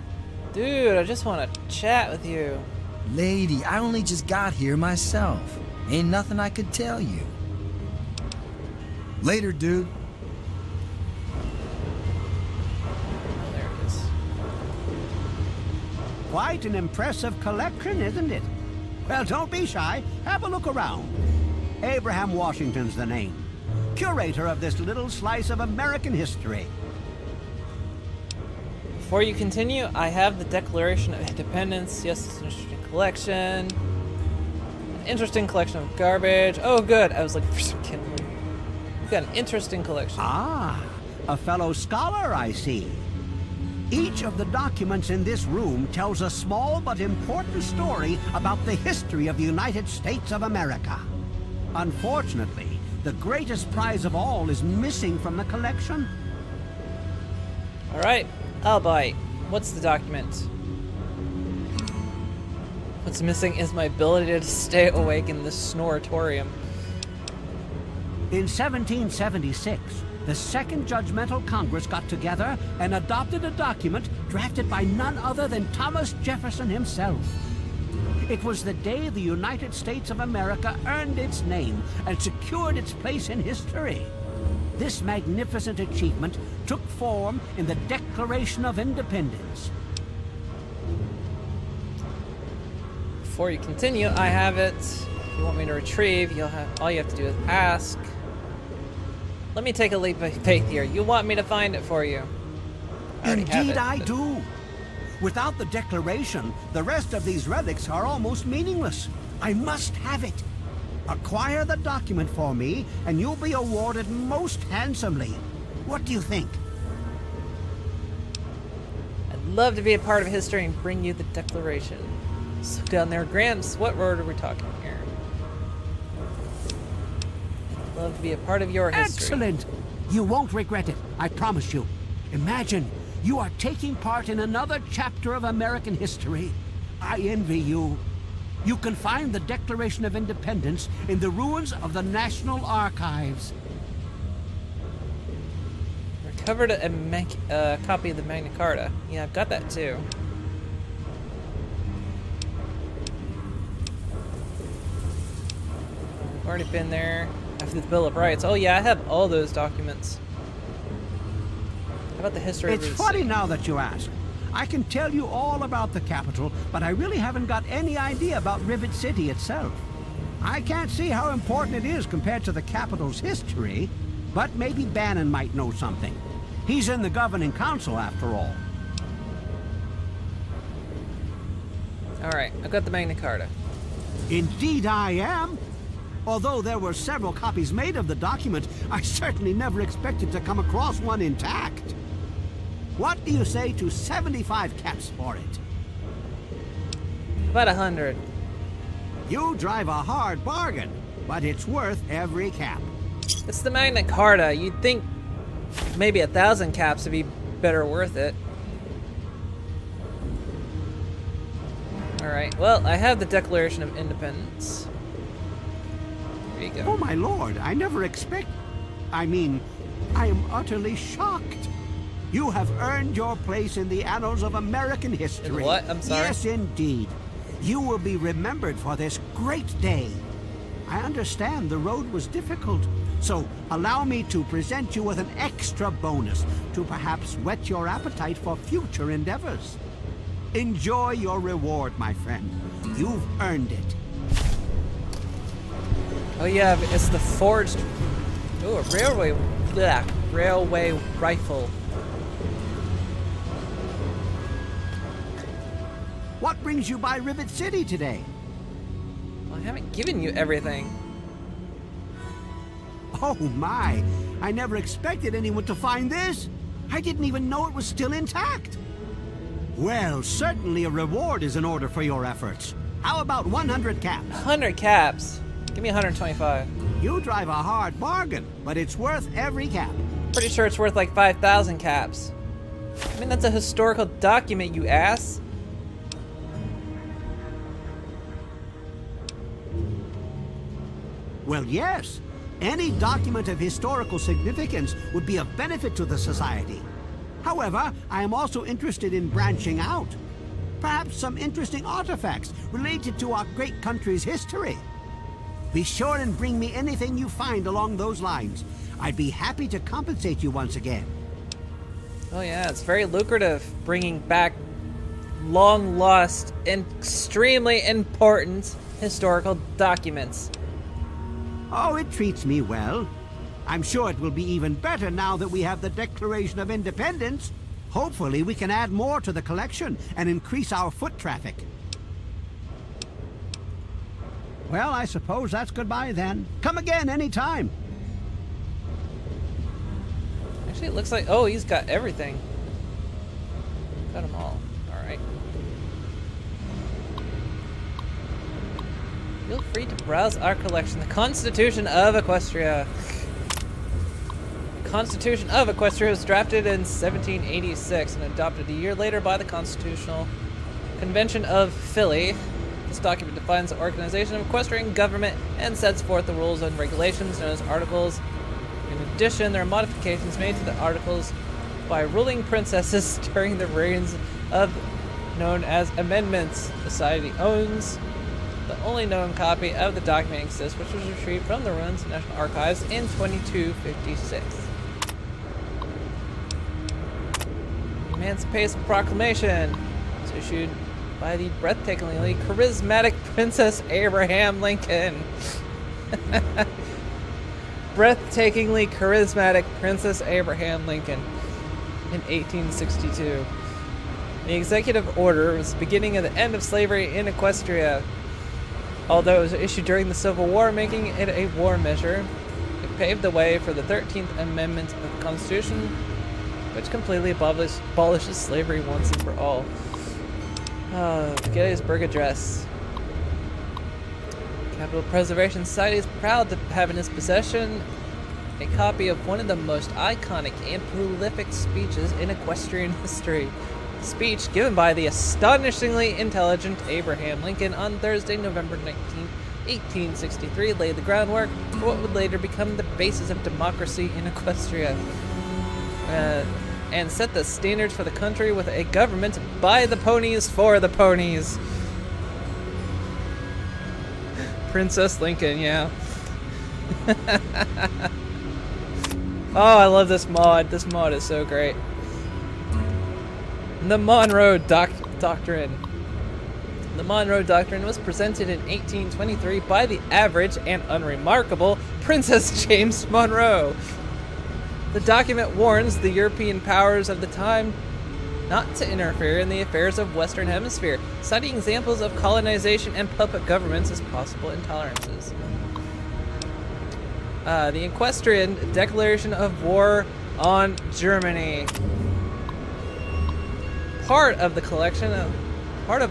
S2: Dude, I just want to chat with you.
S4: Lady, I only just got here myself. Ain't nothing I could tell you. Later, dude.
S2: Oh, there it is.
S11: Quite an impressive collection, isn't it? Well, don't be shy. Have a look around. Abraham Washington's the name. Curator of this little slice of American history.
S2: Before you continue, I have the Declaration of Independence. Yes, it's an interesting collection. An interesting collection of garbage. Oh, good. I was looking for some kindling. We've got an interesting collection.
S11: Ah, a fellow scholar, I see. Each of the documents in this room tells a small but important story about the history of the United States of America. Unfortunately, the greatest prize of all is missing from the collection.
S2: All right, I'll bite. What's the document? What's missing is my ability to stay awake in this snoratorium.
S11: In 1776, the Second Judgmental Congress got together and adopted a document drafted by none other than Thomas Jefferson himself. It was the day the United States of America earned its name and secured its place in history. This magnificent achievement took form in the Declaration of Independence.
S2: Before you continue, I have it. If you want me to retrieve, all you have to do is ask. Let me take a leap of faith here. You want me to find it for you?
S11: Indeed, I do. Without the Declaration, the rest of these relics are almost meaningless. I must have it. Acquire the document for me, and you'll be awarded most handsomely. What do you think?
S2: I'd love to be a part of history and bring you the Declaration. So down there, Gramps, what word are we talking here? I'd love to be a part of your history.
S11: Excellent! You won't regret it, I promise you. Imagine, you are taking part in another chapter of American history. I envy you. You can find the Declaration of Independence in the ruins of the National Archives.
S2: Recovered a copy of the Magna Carta. Yeah, I've got that too. I've already been there. After the Bill of Rights. Oh yeah, I have all those documents. How about the history of
S11: It's
S2: the
S11: funny
S2: city?
S11: now that you ask. I can tell you all about the capital, but I really haven't got any idea about Rivet City itself. I can't see how important it is compared to the capital's history, but maybe Bannon might know something. He's in the governing council, after all.
S2: Alright, I've got the Magna Carta.
S11: Indeed I am. Although there were several copies made of the document, I certainly never expected to come across one intact. What do you say to 75 caps for it?
S2: About 100.
S11: You drive a hard bargain, but it's worth every cap.
S2: It's the Magna Carta. You'd think maybe 1,000 caps would be better worth it. Alright, well, I have the Declaration of Independence. There you go.
S11: Oh my lord, I never I am utterly shocked. You have earned your place in the annals of American history.
S2: In what? I'm sorry?
S11: Yes, indeed. You will be remembered for this great day. I understand the road was difficult, so allow me to present you with an extra bonus to perhaps whet your appetite for future endeavors. Enjoy your reward, my friend. You've earned it.
S2: Oh yeah, it's the forged... Ooh, a railway rifle.
S11: What brings you by Rivet City today?
S2: Well, I haven't given you everything.
S11: Oh my! I never expected anyone to find this! I didn't even know it was still intact! Well, certainly a reward is in order for your efforts. How about 100 caps?
S2: 100 caps? Give me 125.
S11: You drive a hard bargain, but it's worth every cap.
S2: Pretty sure it's worth like 5,000 caps. I mean, that's a historical document, you ass.
S11: Well, yes. Any document of historical significance would be of benefit to the Society. However, I am also interested in branching out. Perhaps some interesting artifacts related to our great country's history. Be sure and bring me anything you find along those lines. I'd be happy to compensate you once again.
S2: Oh yeah, it's very lucrative bringing back long lost and extremely important historical documents.
S11: Oh, it treats me well. I'm sure it will be even better now that we have the Declaration of Independence. Hopefully we can add more to the collection and increase our foot traffic. Well, I suppose that's goodbye then. Come again anytime.
S2: Actually, it looks like... Oh, he's got everything. Got them all. Alright. Feel free to browse our collection. The Constitution of Equestria. The Constitution of Equestria was drafted in 1786 and adopted a year later by the Constitutional Convention of Philly. This document defines the organization of equestrian government and sets forth the rules and regulations known as Articles. In addition, there are modifications made to the Articles by ruling princesses during the reigns of known as amendments. The Society owns the only known copy of the document exists, which was retrieved from the ruins of National Archives in 2256. Emancipation Proclamation was issued by the breathtakingly charismatic Princess Abraham Lincoln. Breathtakingly charismatic Princess Abraham Lincoln in 1862. The executive order was the beginning of the end of slavery in Equestria. Although it was issued during the Civil War, making it a war measure, it paved the way for the 13th Amendment of the Constitution, which completely abolishes slavery once and for all. The Gettysburg Address. Capital Preservation Society is proud to have in its possession a copy of one of the most iconic and prolific speeches in equestrian history. A speech given by the astonishingly intelligent Abraham Lincoln on Thursday, November 19, 1863, laid the groundwork for what would later become the basis of democracy in Equestria. And set the standards for the country with a government by the ponies for the ponies. Princess Lincoln, yeah. Oh, I love this mod. This mod is so great. The Monroe Doctrine. The Monroe Doctrine was presented in 1823 by the average and unremarkable Princess James Monroe. The document warns the European powers of the time not to interfere in the affairs of Western Hemisphere, citing examples of colonization and puppet governments as possible intolerances. The Equestrian Declaration of War on Germany. Part of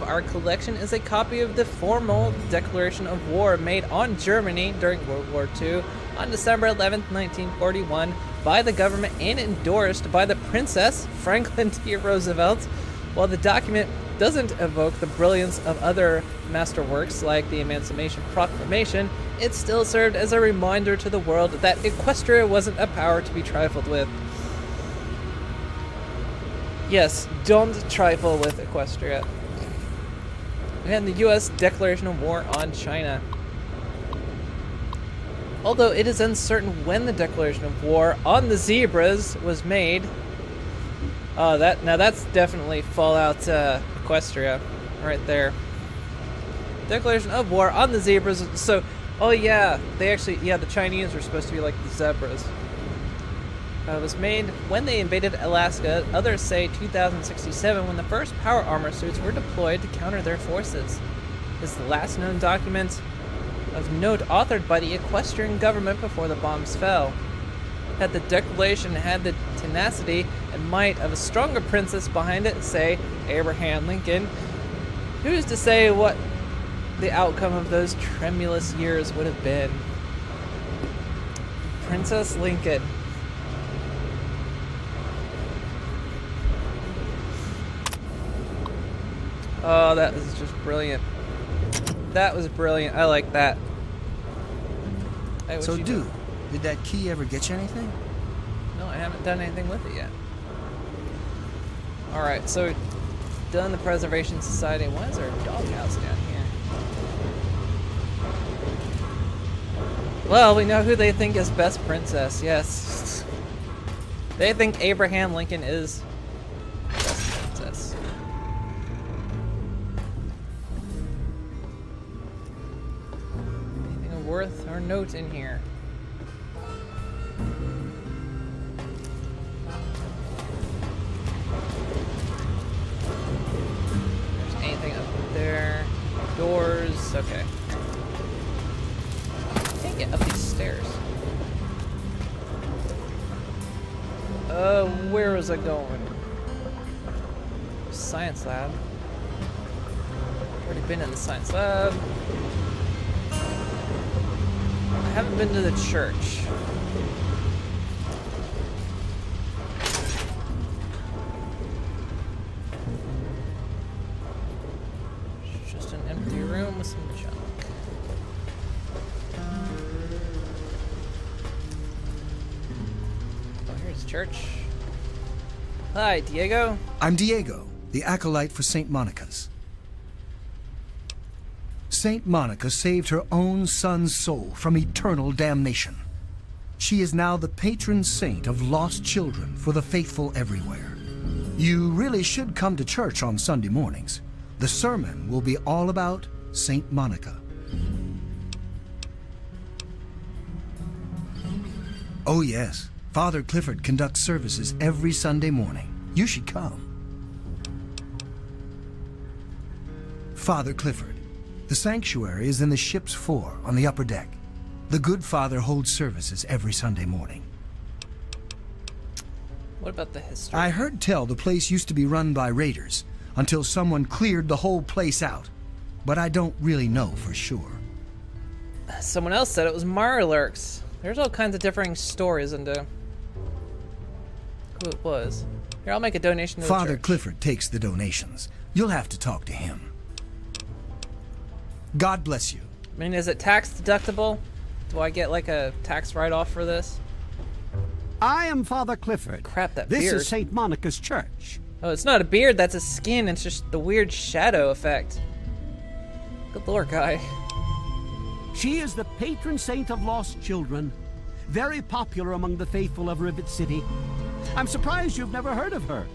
S2: our collection is a copy of the formal declaration of war made on Germany during World War II on December 11, 1941, by the government and endorsed by the Princess Franklin D. Roosevelt. While the document doesn't evoke the brilliance of other masterworks like the Emancipation Proclamation, it still served as a reminder to the world that Equestria wasn't a power to be trifled with. Yes, don't trifle with Equestria. And the U.S. Declaration of War on China. Although it is uncertain when the declaration of war on the zebras was made. That's definitely Fallout Equestria, right there. Declaration of war on the zebras. So, oh yeah, the Chinese were supposed to be like the zebras. It was made when they invaded Alaska. Others say 2067, when the first power armor suits were deployed to counter their forces. It's the last known document of note authored by the Equestrian government before the bombs fell. Had the declaration had the tenacity and might of a stronger princess behind it, say Abraham Lincoln, who's to say what the outcome of those tremulous years would have been? Princess Lincoln. Oh, that was just brilliant. That was brilliant. I like that. Hey, what
S4: So,
S2: you
S4: dude,
S2: doing?
S4: did that key ever get you anything?
S2: No, I haven't done anything with it yet. Alright, so done the Preservation Society. Why is there a doghouse down here? Well, we know who they think is best princess, yes. They think Abraham Lincoln is best princess. Anything of worth or note in here? There's anything up there? Doors, okay. Can't get up these stairs. Where was I going? Science lab. Already been in the science lab. I haven't been to the church. It's just an empty room with some junk. Church. Hi, Diego.
S4: I'm Diego, the acolyte for St. Monica's. St. Monica saved her own son's soul from eternal damnation. She is now the patron saint of lost children for the faithful everywhere. You really should come to church on Sunday mornings. The sermon will be all about St. Monica. Oh yes. Father Clifford conducts services every Sunday morning. You should come. Father Clifford. The sanctuary is in the ship's fore on the upper deck. The good father holds services every Sunday morning.
S2: What about the history?
S4: I heard tell the place used to be run by raiders until someone cleared the whole place out. But I don't really know for sure.
S2: Someone else said it was Mirelurks. There's all kinds of differing stories into who it was. Here, I'll make a donation to the
S4: Father
S2: church.
S4: Clifford takes the donations. You'll have to talk to him. God bless you.
S2: I mean, is it tax deductible? Do I get like a tax write-off for this?
S11: I am Father Clifford.
S2: Crap, that
S11: This
S2: beard.
S11: is St. Monica's church.
S2: Oh, it's not a beard, that's a skin. It's just the weird shadow effect. Good lord, guy.
S11: She is the patron saint of lost children. Very popular among the faithful of Rivet City. I'm surprised you've never heard of her.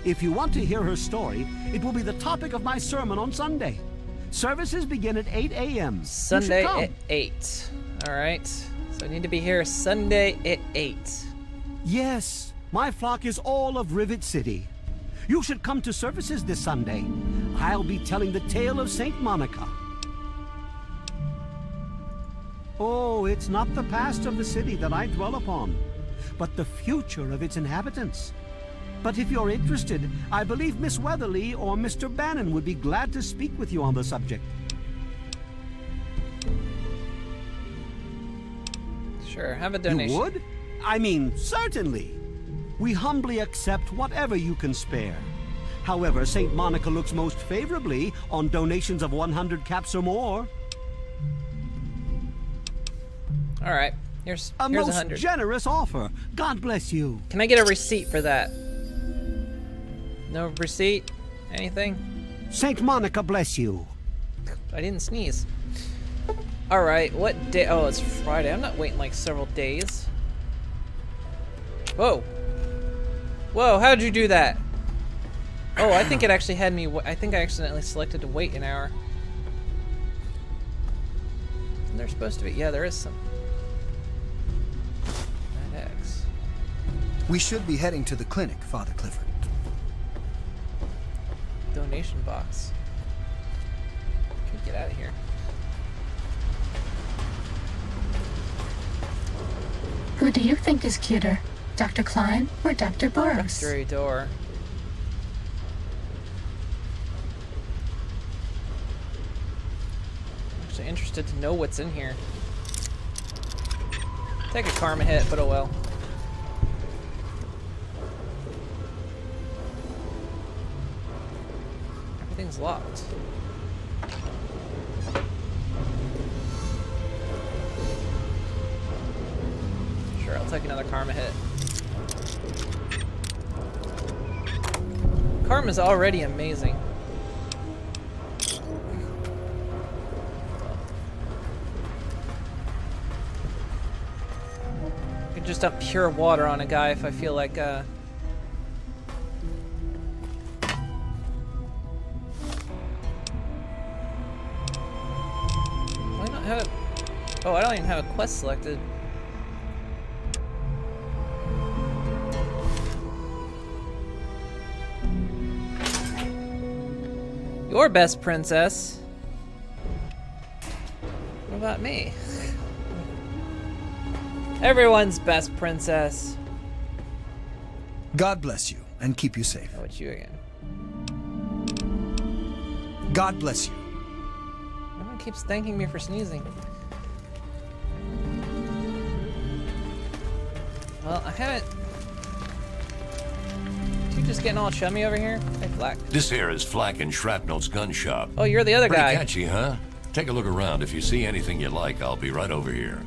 S11: If you want to hear her story, it will be the topic of my sermon on Sunday. Services begin at 8 a.m.
S2: Sunday at 8. Alright. So I need to be here Sunday at 8.
S11: Yes, my flock is all of Rivet City. You should come to services this Sunday. I'll be telling the tale of St. Monica. Oh, it's not the past of the city that I dwell upon, but the future of its inhabitants. But if you're interested, I believe Miss Weatherly or Mr. Bannon would be glad to speak with you on the subject.
S2: Sure, have a donation.
S11: You would? I mean, certainly. We humbly accept whatever you can spare. However, St. Monica looks most favorably on donations of 100 caps or more.
S2: Alright, here's
S11: A
S2: here's
S11: most
S2: 100.
S11: generous offer. God bless you.
S2: Can I get a receipt for that? No receipt? Anything?
S11: St. Monica bless you.
S2: I didn't sneeze. Alright, what day? Oh, it's Friday. I'm not waiting like several days. Whoa. Whoa, how'd you do that? Oh, I think it actually had me. I think I accidentally selected to wait an hour. And there's supposed to be. Yeah, there is some. X.
S4: We should be heading to the clinic, Father Clifford.
S2: Donation box. Can we get out of here?
S12: Who do you think is cuter, Dr. Klein or Dr. Burroughs?
S2: Mystery door. I'm actually interested to know what's in here. Take a karma hit, but oh well. Everything's locked. I'll take another karma hit. Karma's already amazing. I could just dump pure water on a guy if I feel like, Why not have it? Oh, I don't even have a quest selected. Your best princess? What about me? Everyone's best princess.
S4: God bless you and keep you safe.
S2: Oh, it's you again.
S4: God bless you.
S2: Everyone keeps thanking me for sneezing. Well, I haven't... You just getting all chummy over here? Hey, Flack.
S5: This here is Flack and Shrapnel's gun shop.
S2: Oh, you're the other
S5: Pretty
S2: guy.
S5: catchy, huh? Take a look around. If you see anything you like, I'll be right over here.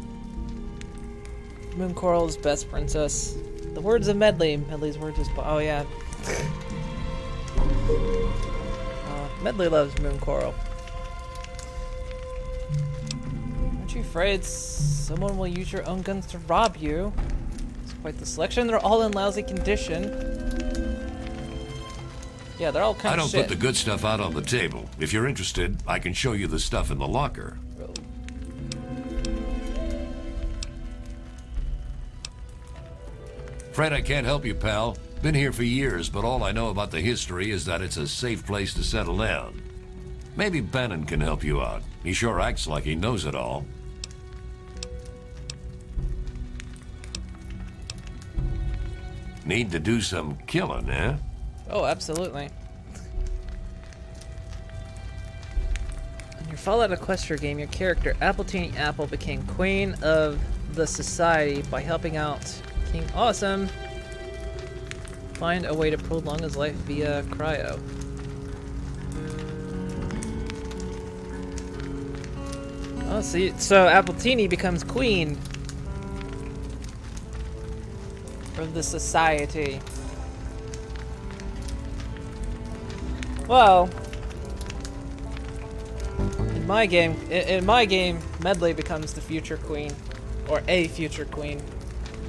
S2: Moon Coral's best princess. The words of Medley. Medley's words is... Oh, yeah. Medley loves Moon Coral. Aren't you afraid someone will use your own guns to rob you? It's quite the selection. They're all in lousy condition. Yeah, they're all kind
S5: I
S2: of
S5: don't
S2: shit.
S5: put the good stuff out on the table. If you're interested, I can show you the stuff in the locker. Afraid I can't help you, pal. Been here for years, but all I know about the history is that it's a safe place to settle down. Maybe Bannon can help you out. He sure acts like he knows it all. Need to do some killing, eh?
S2: Oh, absolutely. In your Fallout Equestria game, your character, Appletini Apple, became queen of the society by helping out King Awesome find a way to prolong his life via cryo. Oh, see, so Appletini becomes queen of the society. Well, in my game, Medley becomes the future queen, or a future queen.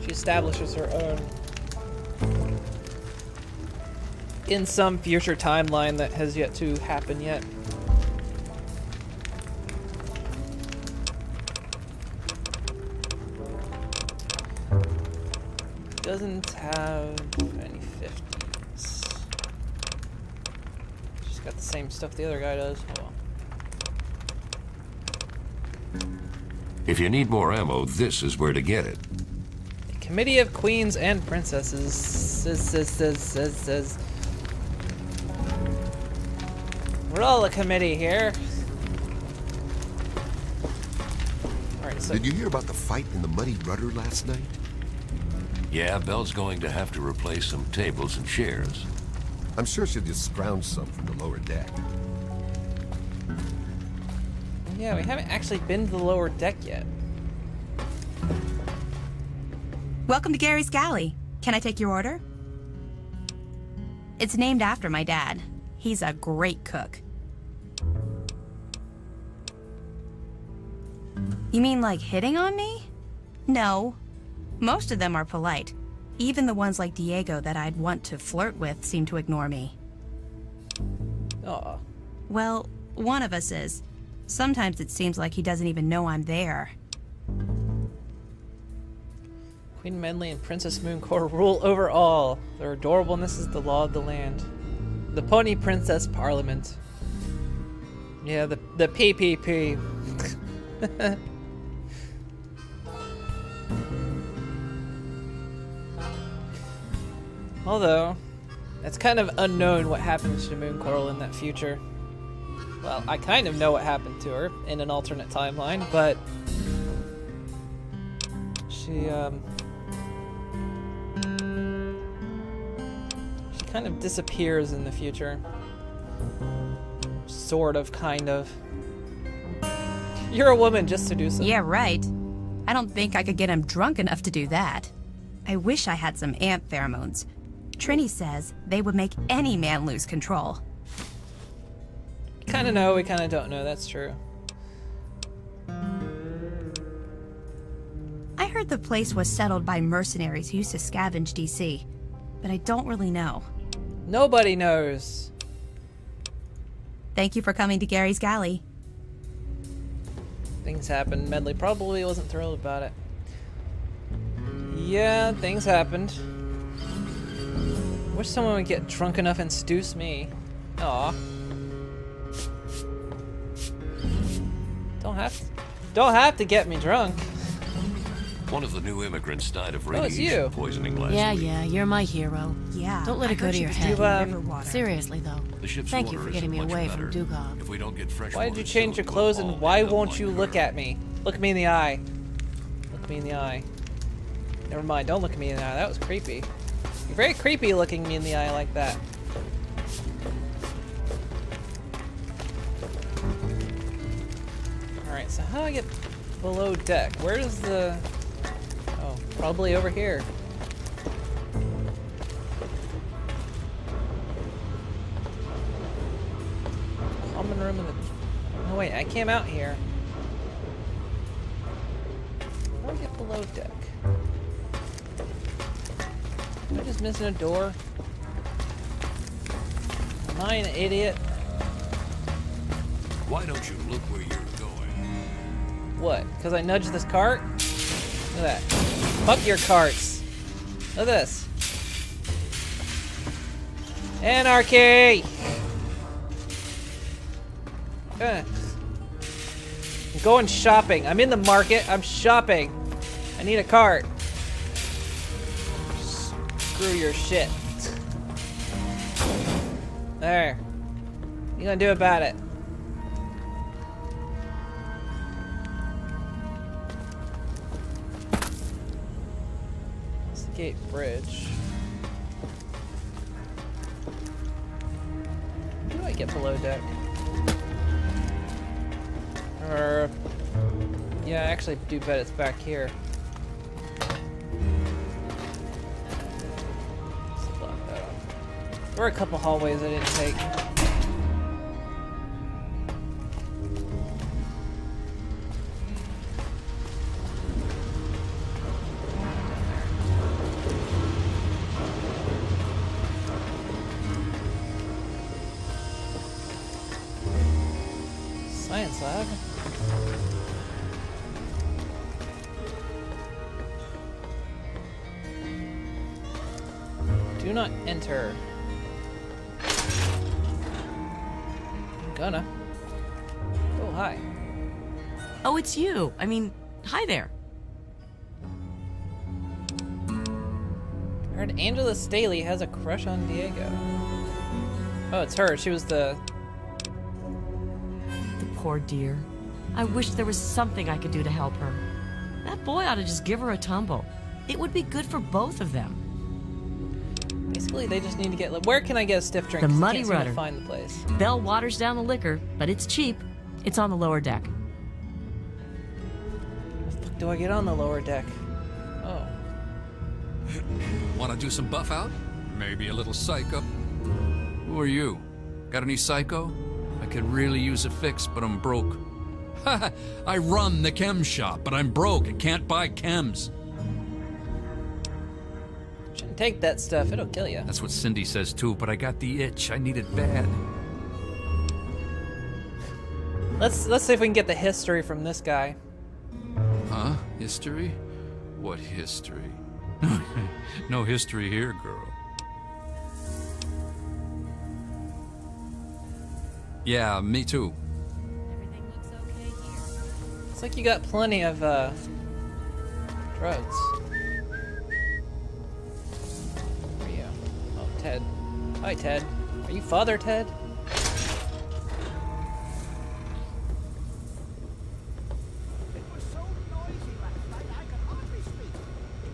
S2: She establishes her own in some future timeline that has yet to happen yet. Doesn't have any 50s. She's got the same stuff the other guy does. Oh, well.
S5: If you need more ammo, this is where to get it.
S2: A committee of queens and princesses says. We're all a committee here. Alright, so...
S6: Did you hear about the fight in the Muddy Rudder last night?
S5: Yeah, Belle's going to have to replace some tables and chairs.
S6: I'm sure she'll just scrounge some from the lower deck.
S2: Yeah, we haven't actually been to the lower deck yet.
S9: Welcome to Gary's Galley. Can I take your order? It's named after my dad. He's a great cook. You mean like hitting on me? No. Most of them are polite. Even the ones like Diego that I'd want to flirt with seem to ignore me.
S2: Aw.
S9: Well, one of us is. Sometimes it seems like he doesn't even know I'm there.
S2: Queen Medley and Princess Mooncore rule over all. Their adorableness is the law of the land. The Pony Princess Parliament. Yeah, the PPP. Although, it's kind of unknown what happens to Moon Coral in that future. Well, I kind of know what happened to her in an alternate timeline, but she kind of disappears in the future. Sort of, kind of. You're a woman, just seduce him.
S9: Yeah, right. I don't think I could get him drunk enough to do that. I wish I had some ant pheromones. Trini says they would make any man lose control.
S2: We kind of know, we kind of don't know. That's true.
S9: I heard the place was settled by mercenaries who used to scavenge DC, but I don't really know.
S2: Nobody knows.
S9: Thank you for coming to Gary's Galley.
S2: Things happened. Medley probably wasn't thrilled about it. Yeah, things happened. Wish someone would get drunk enough and seduce me. Aw. Don't have to get me drunk.
S5: One of the new immigrants died of
S2: Oh, it's
S5: radiation
S2: you.
S5: poisoning last week.
S3: Yeah, you're my hero.
S9: Yeah.
S3: Don't let
S9: I
S3: it go
S9: heard
S3: to
S9: she
S3: your
S9: was
S3: head.
S9: drinking river water.
S3: Seriously, though.
S5: The ship's
S3: Thank you
S5: water
S3: for getting me
S5: isn't much
S3: away
S5: better.
S3: from Dugov.
S5: If we don't get fresh
S2: Why did
S5: water
S2: you change your
S5: soon,
S2: clothes
S5: we'll
S2: and
S5: all
S2: why
S5: end up
S2: won't
S5: like
S2: you
S5: her.
S2: look at me? Look me in the eye. Look me in the eye. Never mind, don't look me in the eye. That was creepy. You're very creepy looking me in the eye like that. Alright, so how do I get below deck? Where does the... Oh, probably over here. Common room in the... No, wait, I came out here. How do I get below deck? Am I just missing a door? Am I an idiot?
S5: Why don't you look where you're going?
S2: What? Because I nudged this cart? Look at that. Fuck your carts. Look at this. Anarchy! I'm going shopping. I'm in the market. I'm shopping. I need a cart. Screw your shit. There. What you gonna do about it? Gate bridge. How do I get below deck? Yeah, I actually do bet it's back here. Let's block that off. There were a couple hallways I didn't take. Science lab. Do not enter. I'm gonna. Oh, hi.
S7: Oh, it's you. I mean, hi there.
S2: I heard Angela Staley has a crush on Diego. Oh, it's her. She was the...
S7: Poor dear. I wish there was something I could do to help her. That boy ought to just give her a tumble. It would be good for both of them.
S2: Basically, they just need to get... Where can I get a stiff drink?
S7: The
S2: 'Cause I
S7: Muddy
S2: can't seem to
S7: Rudder.
S2: find the place.
S7: Bell waters down the liquor, but it's cheap. It's on the lower deck.
S2: How the fuck do I get on the lower deck? Oh.
S1: Want to do some buff out? Maybe a little psycho? Who are you? Got any psycho? I could really use a fix, but I'm broke. I run the chem shop, but I'm broke. I can't buy chems.
S2: Shouldn't take that stuff. It'll kill you.
S1: That's what Cindy says too, but I got the itch. I need it bad.
S2: Let's see if we can get the history from this guy.
S1: Huh? History? What history? No history here, girl. Yeah, me too.
S3: Everything looks okay here.
S2: Looks like you got plenty of drugs. Where are you? Oh, Ted. Hi, Ted. Are you Father Ted?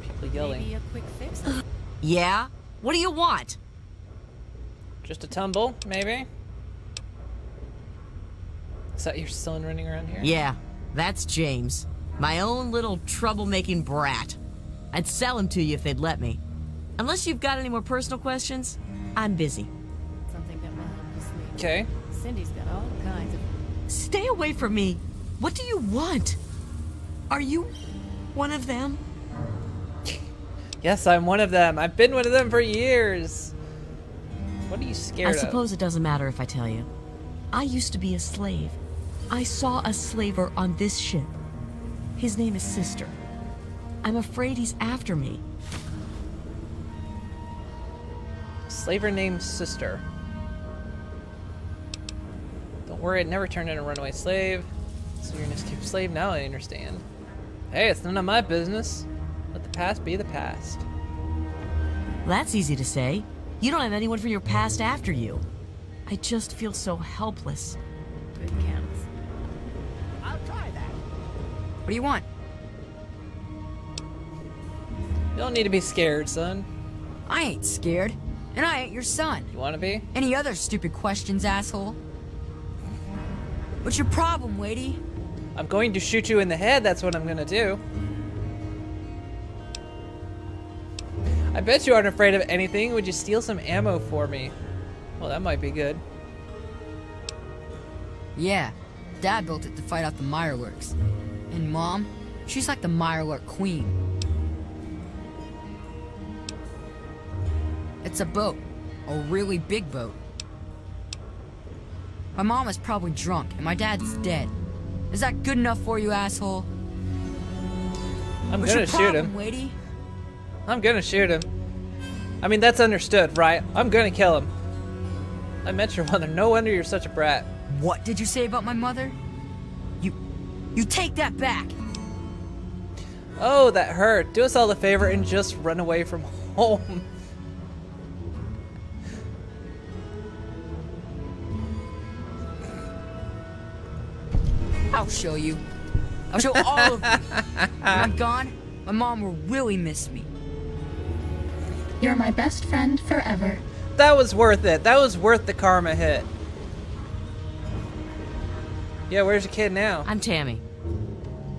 S2: People yelling.
S3: Maybe a quick fix.
S7: Yeah? What do you want?
S2: Just a tumble, maybe? Is that your son running around here?
S7: Yeah, that's James. My own little troublemaking brat. I'd sell him to you if they'd let me. Unless you've got any more personal questions, I'm busy.
S3: Something that will help you sleep.
S2: Okay.
S3: Cindy's got all kinds of...
S7: Stay away from me. What do you want? Are you one of them?
S2: Yes, I'm one of them. I've been one of them for years. What are you scared
S7: I
S2: of?
S7: suppose it doesn't matter if I tell you. I used to be a slave. I saw a slaver on this ship. His name is Sister. I'm afraid he's after me.
S2: Slaver named Sister. Don't worry, it never turned into a runaway slave. So you're an escaped slave now, I understand. Hey, it's none of my business. Let the past be the past.
S7: That's easy to say. You don't have anyone from your past after you. I just feel so helpless.
S3: Good counts.
S11: I'll try that.
S14: What do you want?
S2: You don't need to be scared, son.
S14: I ain't scared. And I ain't your son.
S2: You wanna be?
S14: Any other stupid questions, asshole? What's your problem, Wadey?
S2: I'm going to shoot you in the head, that's what I'm gonna do. I bet you aren't afraid of anything. Would you steal some ammo for me? Well, that might be good.
S14: Yeah, Dad built it to fight off the Mirelurks. And Mom, she's like the Mirelurk queen. It's a boat. A really big boat. My mom is probably drunk, and my dad's dead. Is that good enough for you, asshole?
S2: I'm
S14: What's
S2: gonna
S14: your
S2: shoot
S14: problem,
S2: him.
S14: Wadey?
S2: I'm gonna shoot him. I mean, that's understood, right? I'm gonna kill him. I met your mother. No wonder you're such a brat.
S14: What did you say about my mother? You take that back.
S2: Oh, that hurt. Do us all a favor and just run away from home.
S14: I'll show you. I'll show all of you. When I'm gone, my mom will really miss me.
S12: You're my best friend forever.
S2: That was worth it. That was worth the karma hit. Yeah, where's your kid now?
S7: I'm Tammy.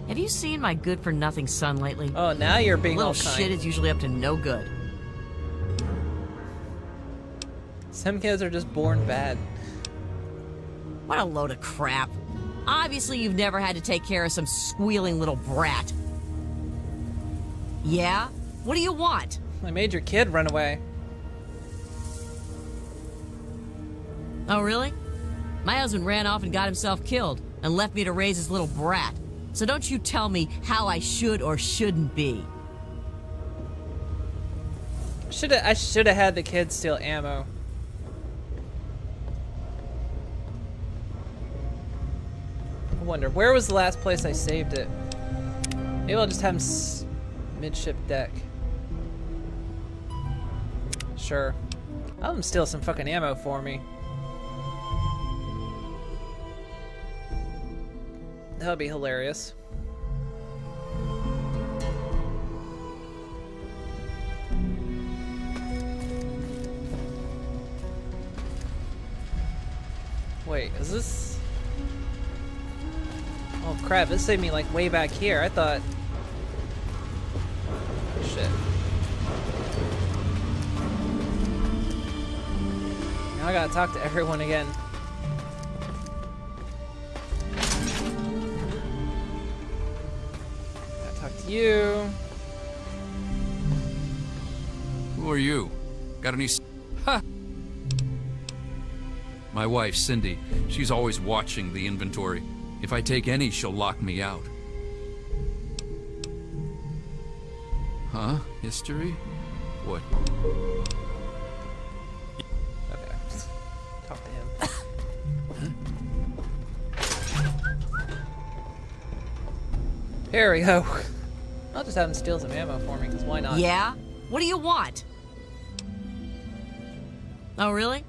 S7: Have you seen my good-for-nothing son lately?
S2: Oh, now you're being
S7: Little
S2: all kind.
S7: shit is usually up to no good.
S2: Some kids are just born bad.
S7: What a load of crap. Obviously, you've never had to take care of some squealing little brat. Yeah? What do you want?
S2: I made your kid run away.
S7: Oh, really? My husband ran off and got himself killed and left me to raise his little brat. So don't you tell me how I should or shouldn't be.
S2: I should have had the kid steal ammo. I wonder, where was the last place I saved it? Maybe I'll just have him midship deck. Sure. I'll have him steal some fucking ammo for me. That would be hilarious. Wait, is this... Oh crap, this saved me like way back here. I thought... Shit. Now I gotta talk to everyone again. Gotta talk to you.
S1: Who are you? Got any... Ha! My wife, Cindy. She's always watching the inventory. If I take any, she'll lock me out. Huh? History? What?
S2: Okay. Talk to him. Here we go. I'll just have him steal some ammo for me, because why not?
S7: Yeah? What do you want? Oh, really?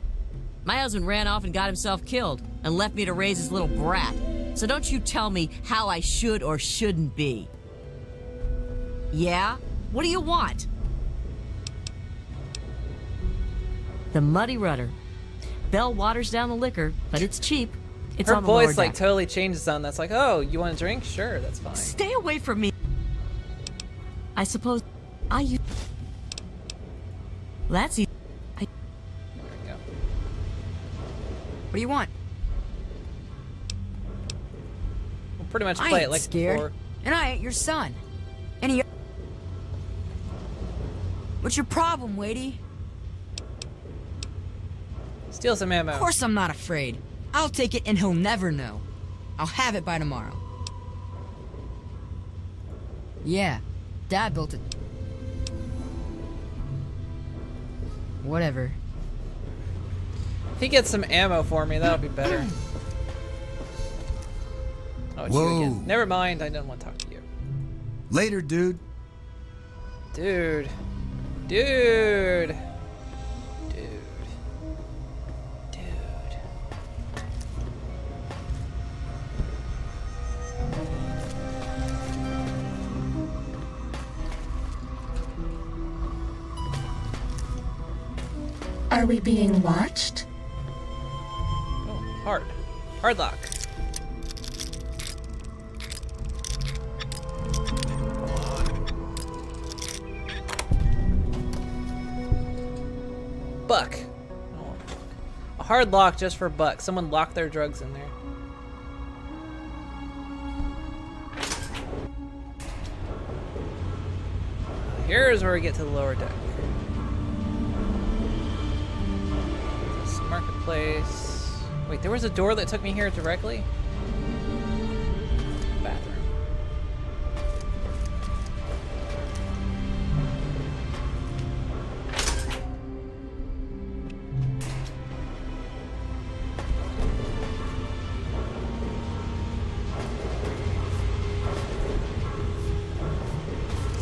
S7: My husband ran off and got himself killed and left me to raise his little brat. So don't you tell me how I should or shouldn't be. Yeah? What do you want? The Muddy Rudder. Belle waters down the liquor, but it's cheap. It's
S2: Her
S7: on the lower
S2: voice like
S7: deck.
S2: totally changes on that's like, oh, you want a drink? Sure, that's fine.
S7: Stay away from me. I suppose...
S14: That's easy.
S2: There we go.
S14: What do you want?
S2: We'll pretty much
S14: I
S2: play it
S14: ain't
S2: like
S14: scared.
S2: before.
S14: And I ain't your son. Any. What's your problem, Wadey?
S2: Steal some ammo.
S14: Of course I'm not afraid. I'll take it and he'll never know. I'll have it by tomorrow. Yeah, Dad built it. Whatever.
S2: If he gets some ammo for me, that'll be better. Oh, it's you
S4: Whoa.
S2: again. Never mind, I didn't want to talk to you.
S4: Later, dude.
S2: Dude. Dude. Dude. Dude.
S12: Are we being watched?
S2: Oh, hard. Hard lock. Buck. Oh, a hard lock just for Buck. Someone locked their drugs in there. Here's where we get to the lower deck. This marketplace. Wait, there was a door that took me here directly? Bathroom.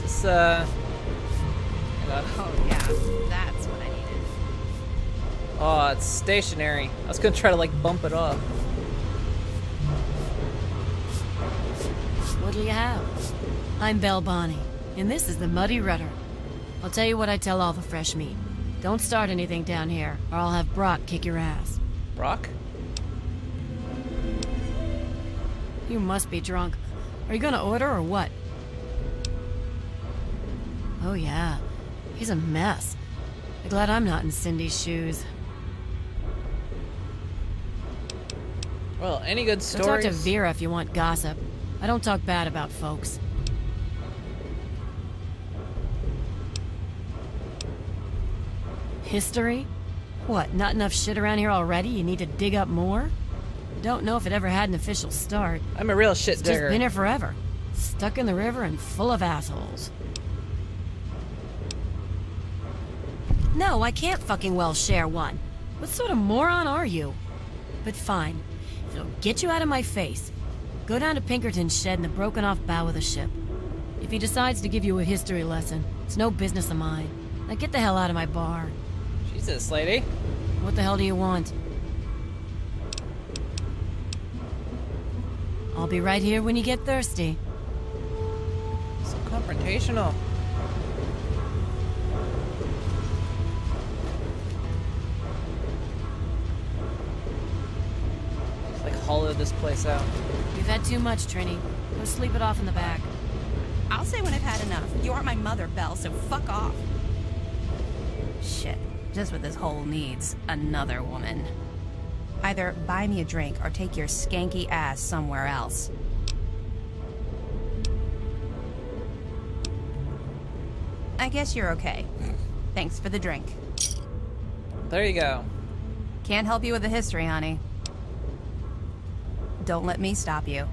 S2: Is this, hang on.
S9: Oh yeah, that's what I needed.
S2: Oh, it's stationary. I was gonna try to like bump it off.
S3: What'll you have? I'm Belle Bonnie, and this is the Muddy Rudder. I'll tell you what I tell all the fresh meat. Don't start anything down here, or I'll have Brock kick your ass.
S2: Brock?
S3: You must be drunk. Are you gonna order or what? Oh yeah, he's a mess. I'm glad I'm not in Cindy's shoes.
S2: Well, any good
S3: Go
S2: stories?
S3: talk to Vera if you want gossip. I don't talk bad about folks. History? What, not enough shit around here already? You need to dig up more? Don't know if it ever had an official start.
S2: I'm a real shit
S3: It's
S2: digger.
S3: just been here forever. Stuck in the river and full of assholes. No, I can't fucking well share one. What sort of moron are you? But fine. If it'll get you out of my face, go down to Pinkerton's shed in the broken off bow of the ship. If he decides to give you a history lesson, it's no business of mine. Now get the hell out of my bar.
S2: Jesus, lady.
S3: What the hell do you want? I'll be right here when you get thirsty.
S2: So confrontational. It's like hollowed this place out.
S3: You've had too much, Trini. Go sleep it off in the back.
S9: I'll say when I've had enough. You aren't my mother, Belle, so fuck off. Shit. Just what this hole needs. Another woman. Either buy me a drink or take your skanky ass somewhere else. I guess you're okay. Thanks for the drink.
S2: There you go.
S9: Can't help you with the history, honey. Don't let me stop you.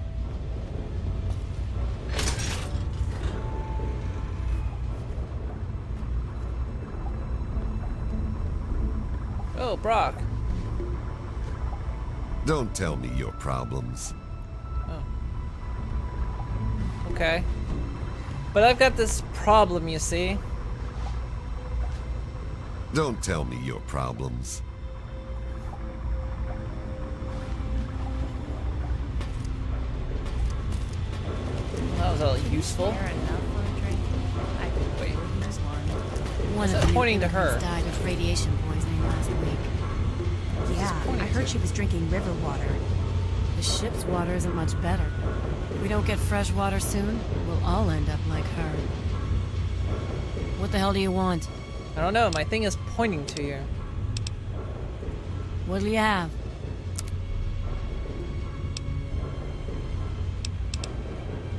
S2: Oh, Brock.
S6: Don't tell me your problems.
S2: Oh. Okay. But I've got this problem, you see.
S6: Don't tell me your problems.
S2: That was all useful. Wait.
S3: One
S2: Is
S3: of
S2: that
S3: the
S2: pointing to her?
S3: died of radiation poisoning last week.
S9: Yeah, I heard she was drinking river water.
S3: The ship's water isn't much better. If we don't get fresh water soon, we'll all end up like her. What the hell do you want?
S2: I don't know. My thing is pointing to you.
S3: What'll you have?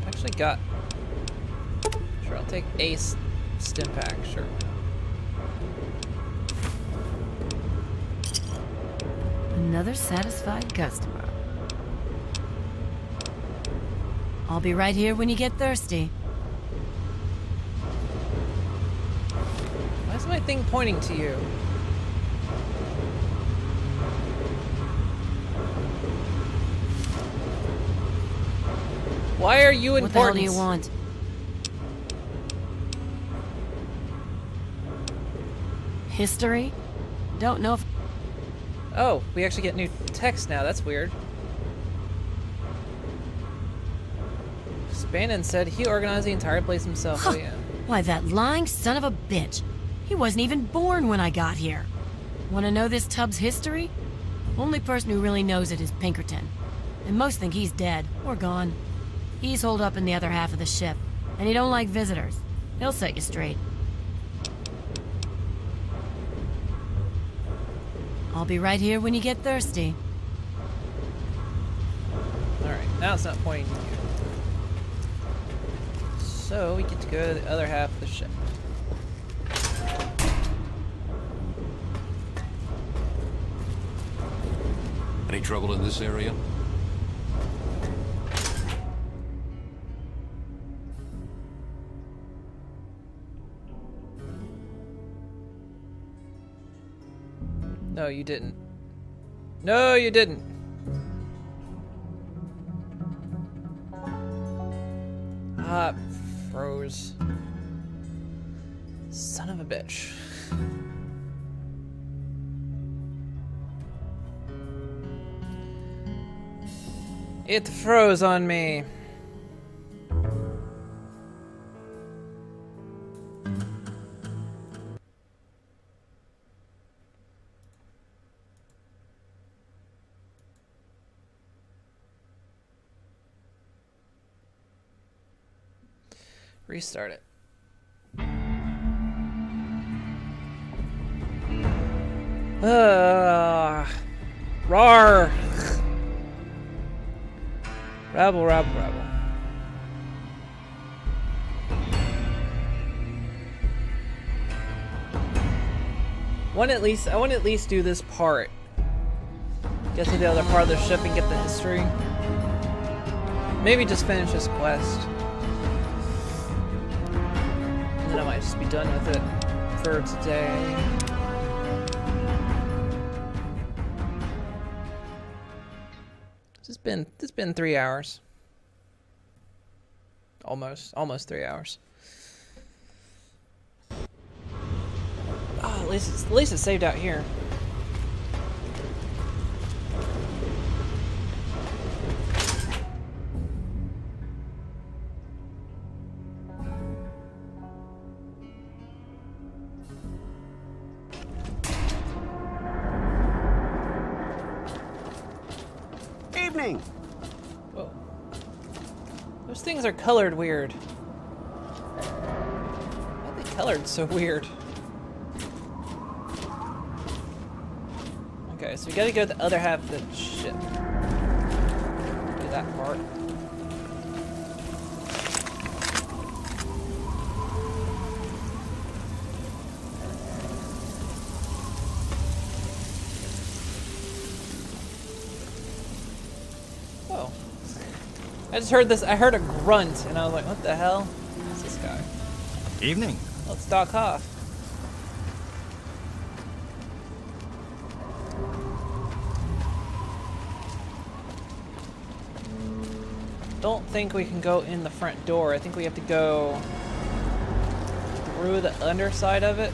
S2: Actually got... Sure, I'll take a stim pack. Sure.
S3: Another satisfied customer. I'll be right here when you get thirsty.
S2: Why is my thing pointing to you? Why are you important?
S3: What the hell do you want? History? Don't know if...
S2: Oh, we actually get new text now. That's weird. Bannon said he organized the entire place himself.
S3: Huh.
S2: Oh, yeah.
S3: Why, that lying son of a bitch. He wasn't even born when I got here. Want to know this tub's history? Only person who really knows it is Pinkerton. And most think he's dead or gone. He's holed up in the other half of the ship, and he don't like visitors. He'll set you straight. I'll be right here when you get thirsty.
S2: Alright, now it's not pointing to you. So we get to go to the other half of the ship.
S5: Any trouble in this area?
S2: No, you didn't. No, you didn't. Ah, froze. Son of a bitch. It froze on me. Restart it. Rawr! Rabble, rabble, rabble. I want to at least do this part. Get to the other part of the ship and get the history. Maybe just finish this quest. And then I might just be done with it for today. It's been 3 hours. Almost 3 hours. Oh, at least it's saved out here.
S11: Evening.
S2: Whoa. Those things are colored weird. Why are they colored so weird? Okay, so we gotta go to the other half of the ship. Do that part. Oh. I just heard this, I heard a grunt, and I was like, what the hell? What's this guy?
S8: Evening.
S2: Let's dock off. Don't think we can go in the front door. I think we have to go through the underside of it.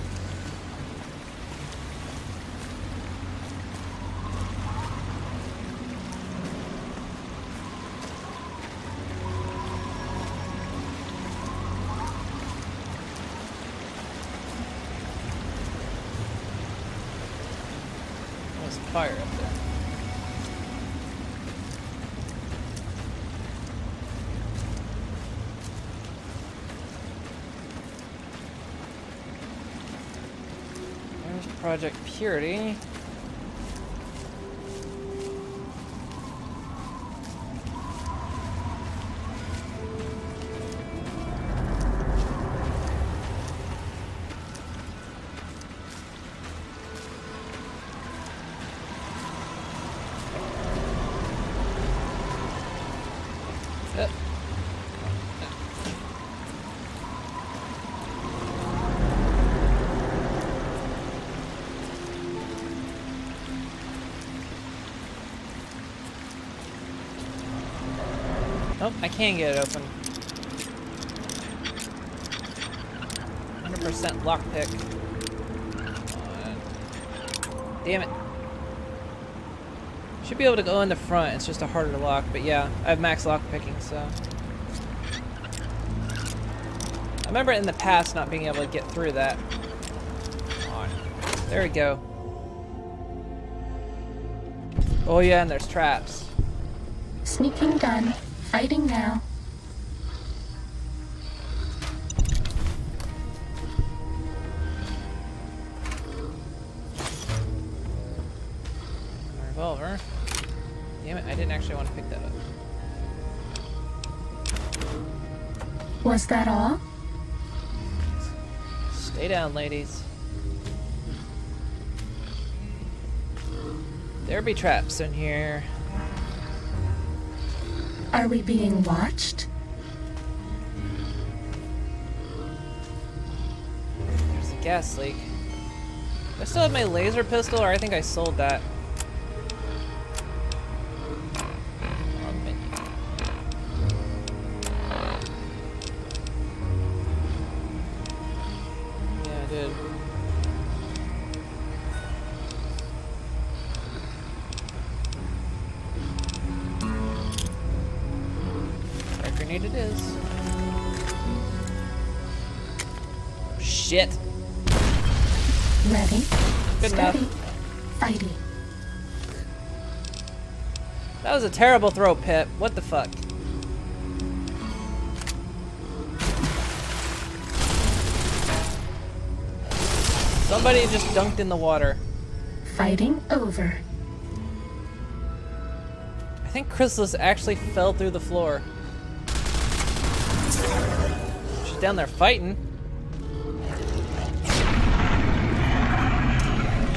S2: There's fire up there. Project Purity. Oh, I can get it open. 100% lockpick. Damn it. Should be able to go in the front, it's just a harder lock, but yeah, I have max lockpicking, so. I remember in the past not being able to get through that. Come on. There we go. Oh yeah, and there's traps.
S12: Sneaking done. Fighting now.
S2: Revolver. Damn it, I didn't actually want to pick that up.
S12: Was that all?
S2: Stay down, ladies. There be traps in here.
S12: Are we being watched?
S2: There's a gas leak. Do I still have my laser pistol, or I think I sold that. Wrong menu. Yeah, I did. Grenade it is. Shit.
S12: Ready.
S2: Good
S12: Steady.
S2: enough.
S12: Fighting.
S2: That was a terrible throw, Pip. What the fuck? Somebody just dunked in the water.
S12: Fighting over.
S2: I think Chrysalis actually fell through the floor. She's down there fighting.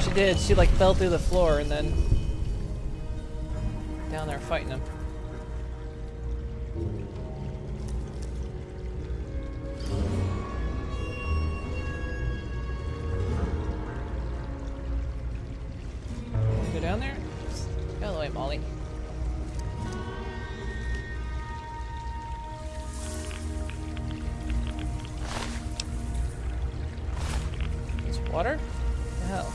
S2: She did. She like fell through the floor and then down there fighting him. Go down there? Get out of the way, Molly. It's water? What the hell?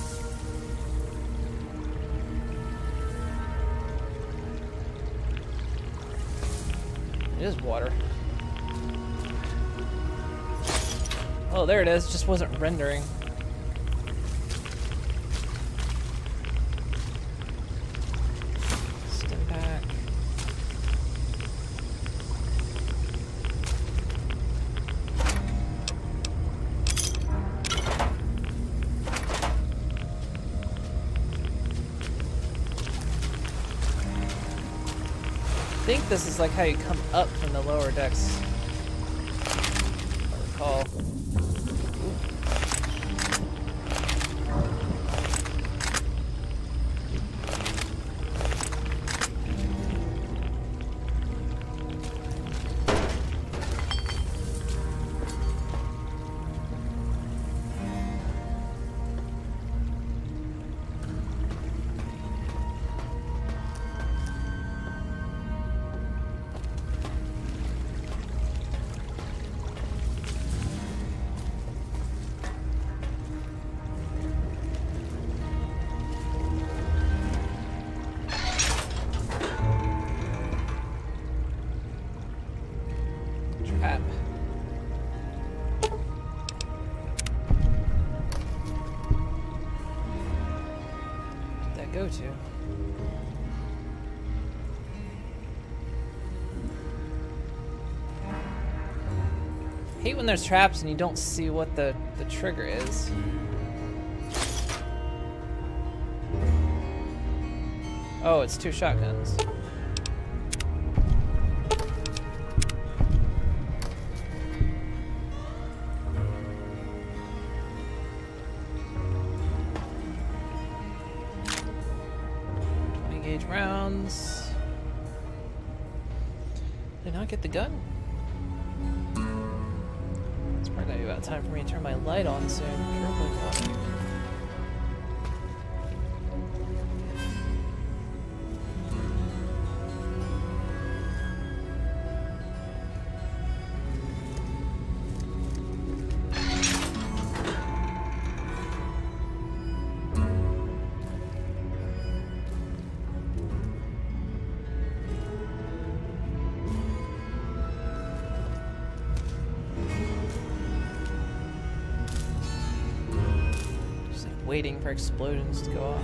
S2: It is water. Oh, there it is. Just wasn't rendering. Stim pack. I think this is like how you come up from the lower decks. If I recall. Trap. Where'd that go to? I hate when there's traps and you don't see what the trigger is. Oh, it's 2 shotguns. Gauge rounds. Did not get the gun. It's probably gonna be about time for me to turn my light on soon. Waiting for explosions to go off.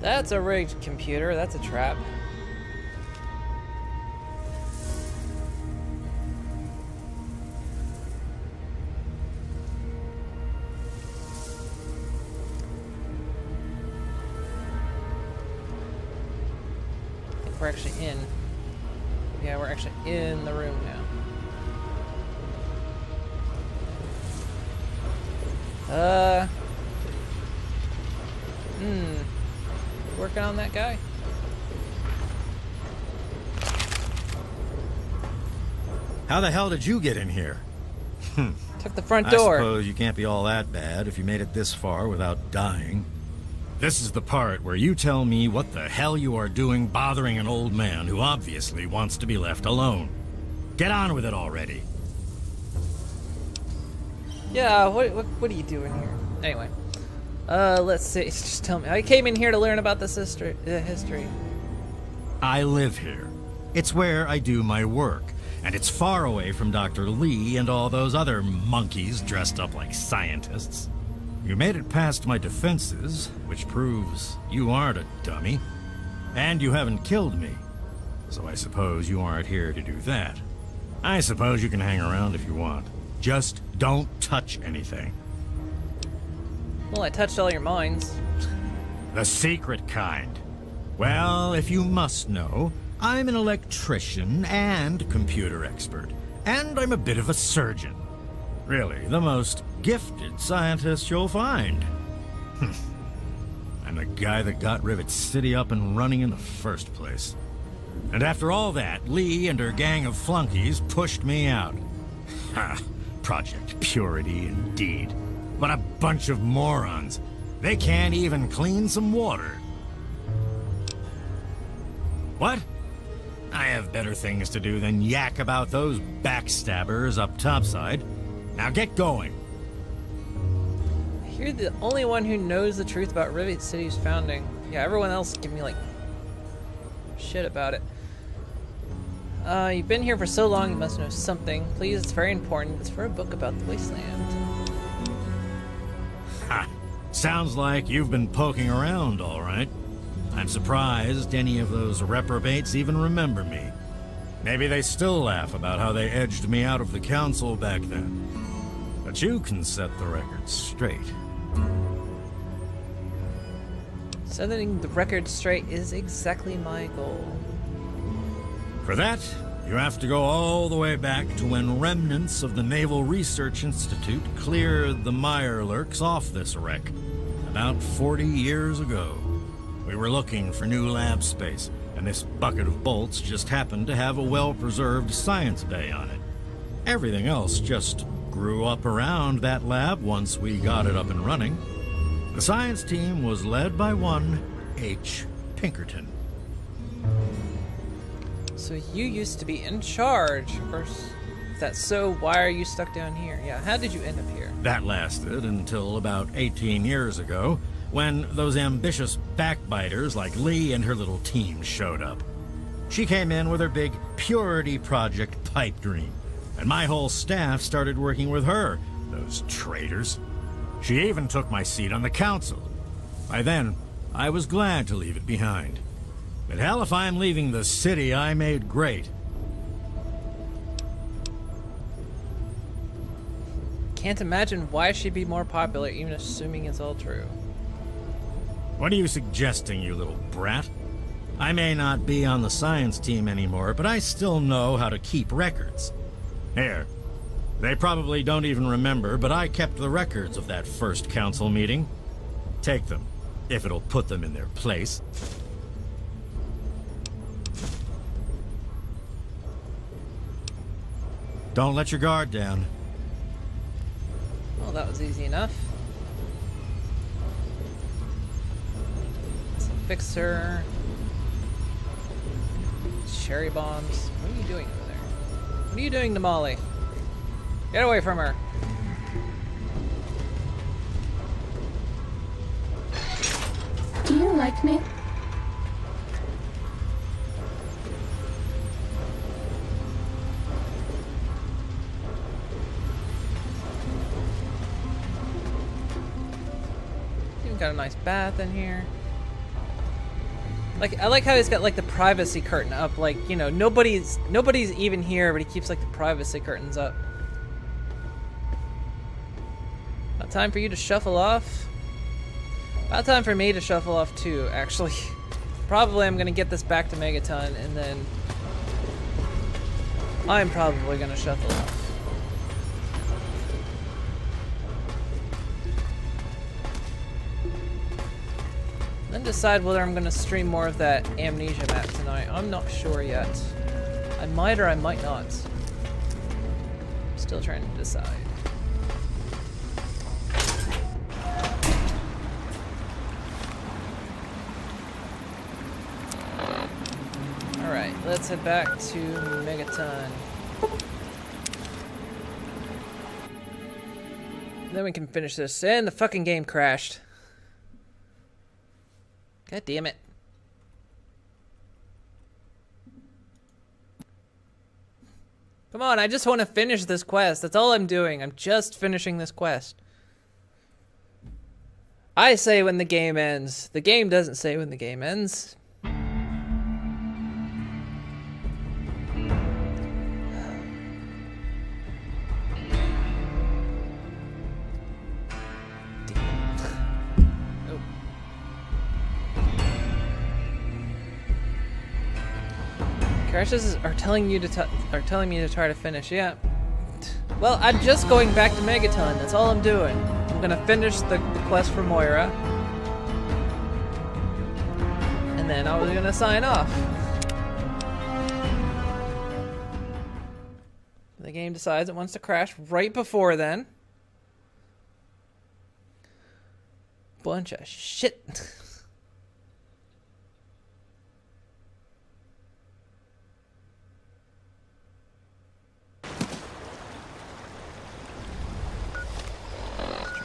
S2: That's a rigged computer. That's a trap. We're actually in. Yeah, we're actually in the room now. Working on that guy.
S8: How the hell did you get in here?
S2: Took the front door.
S8: I suppose you can't be all that bad if you made it this far without dying. This is the part where you tell me what the hell you are doing bothering an old man who obviously wants to be left alone. Get on with it already.
S2: Yeah, what are you doing here? Anyway, let's see. Just tell me. I came in here to learn about this history.
S8: I live here. It's where I do my work, and it's far away from Dr. Lee and all those other monkeys dressed up like scientists. You made it past my defenses, which proves you aren't a dummy. And you haven't killed me. So I suppose you aren't here to do that. I suppose you can hang around if you want. Just don't touch anything.
S2: Well, I touched all your mines.
S8: The secret kind. Well, if you must know, I'm an electrician and computer expert. And I'm a bit of a surgeon. Really, the most gifted scientist you'll find. I'm the guy that got Rivet City up and running in the first place. And after all that, Lee and her gang of flunkies pushed me out. Ha! Project Purity, indeed. What a bunch of morons. They can't even clean some water. What? I have better things to do than yak about those backstabbers up topside. Now get going.
S2: You're the only one who knows the truth about Rivet City's founding. Yeah, everyone else give me like shit about it. You've been here for so long, you must know something. Please, it's very important. It's for a book about the wasteland.
S8: Ha! Sounds like you've been poking around, all right. I'm surprised any of those reprobates even remember me. Maybe they still laugh about how they edged me out of the council back then. But you can set the record straight.
S2: Setting the record straight is exactly my goal.
S8: For that, you have to go all the way back to when remnants of the Naval Research Institute cleared the Mirelurks off this wreck, about 40 years ago. We were looking for new lab space, and this bucket of bolts just happened to have a well-preserved science bay on it. Everything else just grew up around that lab once we got it up and running. The science team was led by one H. Pinkerton.
S2: So you used to be in charge, or if that's so, why are you stuck down here? Yeah, how did you end up here?
S8: That lasted until about 18 years ago, when those ambitious backbiters like Lee and her little team showed up. She came in with her big Purity Project pipe dream, and my whole staff started working with her, those traitors. She even took my seat on the council. By then, I was glad to leave it behind. But hell, if I'm leaving the city I made great.
S2: Can't imagine why she'd be more popular, even assuming it's all true.
S8: What are you suggesting, you little brat? I may not be on the science team anymore, but I still know how to keep records. Here. They probably don't even remember, but I kept the records of that first council meeting. Take them, if it'll put them in their place. Don't let your guard down.
S2: Well, that was easy enough. Some fixer. Cherry bombs. What are you doing over there? What are you doing to Molly? Get away from her.
S12: Do you like me?
S2: Even got a nice bath in here. Like, I like how he's got like the privacy curtain up. Like, you know, nobody's even here, but he keeps like the privacy curtains up. About time for you to shuffle off. About time for me to shuffle off too, actually. Probably I'm gonna get this back to Megaton, and then I'm probably gonna shuffle off. Then decide whether I'm gonna stream more of that Amnesia map tonight. I'm not sure yet. I might or I might not. Still trying to decide. Alright, let's head back to Megaton. Then we can finish this. And the fucking game crashed. God damn it. Come on, I just want to finish this quest. That's all I'm doing. I'm just finishing this quest. I say when the game ends. The game doesn't say when the game ends. Crashes are telling me to try to finish. Yeah. Well, I'm just going back to Megaton. That's all I'm doing. I'm gonna finish the quest for Moira, and then I was gonna sign off. The game decides it wants to crash right before then. Bunch of shit.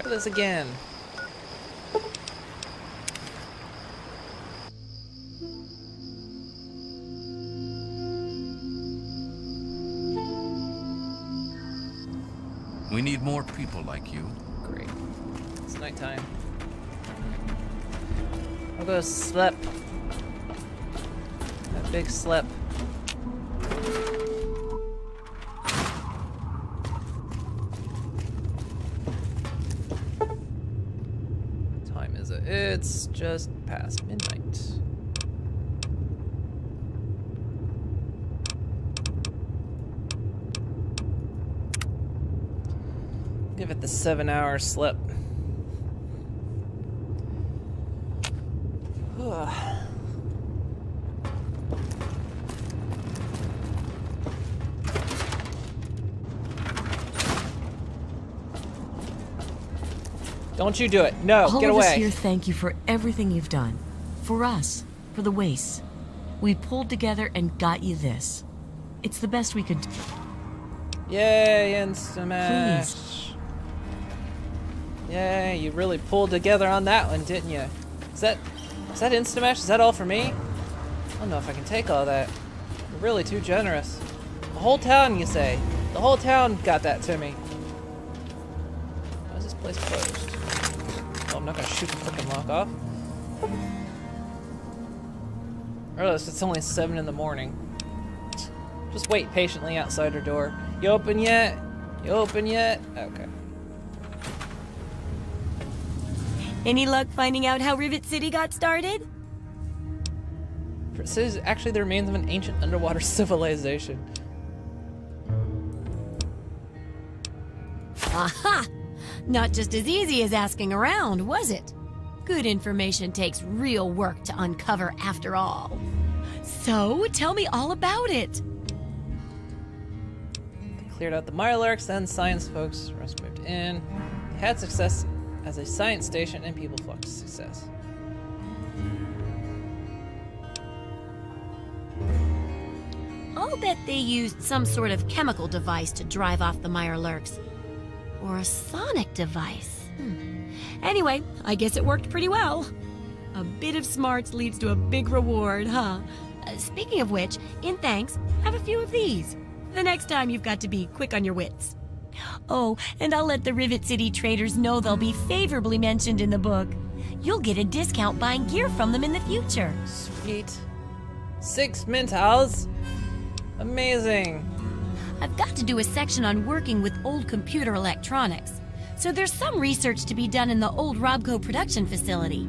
S2: This again.
S1: We need more people like you.
S2: Great. It's nighttime. I'll go sleep. That big sleep. It's just past midnight. Give it the 7-hour slip. Don't you do it. No,
S7: All
S2: get
S7: of
S2: away.
S7: us here thank you for everything you've done. For us. For the wastes. We pulled together and got you this. It's the best we could do.
S2: Yay, Instamash.
S7: Please.
S2: Yay, you really pulled together on that one, didn't you? Is that Instamash? Is that all for me? I don't know if I can take all that. You're really too generous. The whole town, you say? The whole town got that to me. Why is this place closed? I'm not gonna shoot the freaking lock off. Regardless, it's only 7 in the morning. Just wait patiently outside her door. You open yet? You open yet? Okay.
S15: Any luck finding out how Rivet City got started?
S2: This is actually the remains of an ancient underwater civilization.
S15: Aha! Not just as easy as asking around, was it? Good information takes real work to uncover after all. So, tell me all about it.
S2: They cleared out the Mirelurks, then science folks. The rest moved in. They had success as a science station, and people flocked to success.
S15: I'll bet they used some sort of chemical device to drive off the Mirelurks. Or a sonic device. Anyway, I guess it worked pretty well. A bit of smarts leads to a big reward, huh? Speaking of which, in thanks, have a few of these. The next time you've got to be quick on your wits. Oh, and I'll let the Rivet City traders know they'll be favorably mentioned in the book. You'll get a discount buying gear from them in the future.
S2: Sweet. 6 Mintals? Amazing.
S15: I've got to do a section on working with old computer electronics, so there's some research to be done in the old Robco production facility.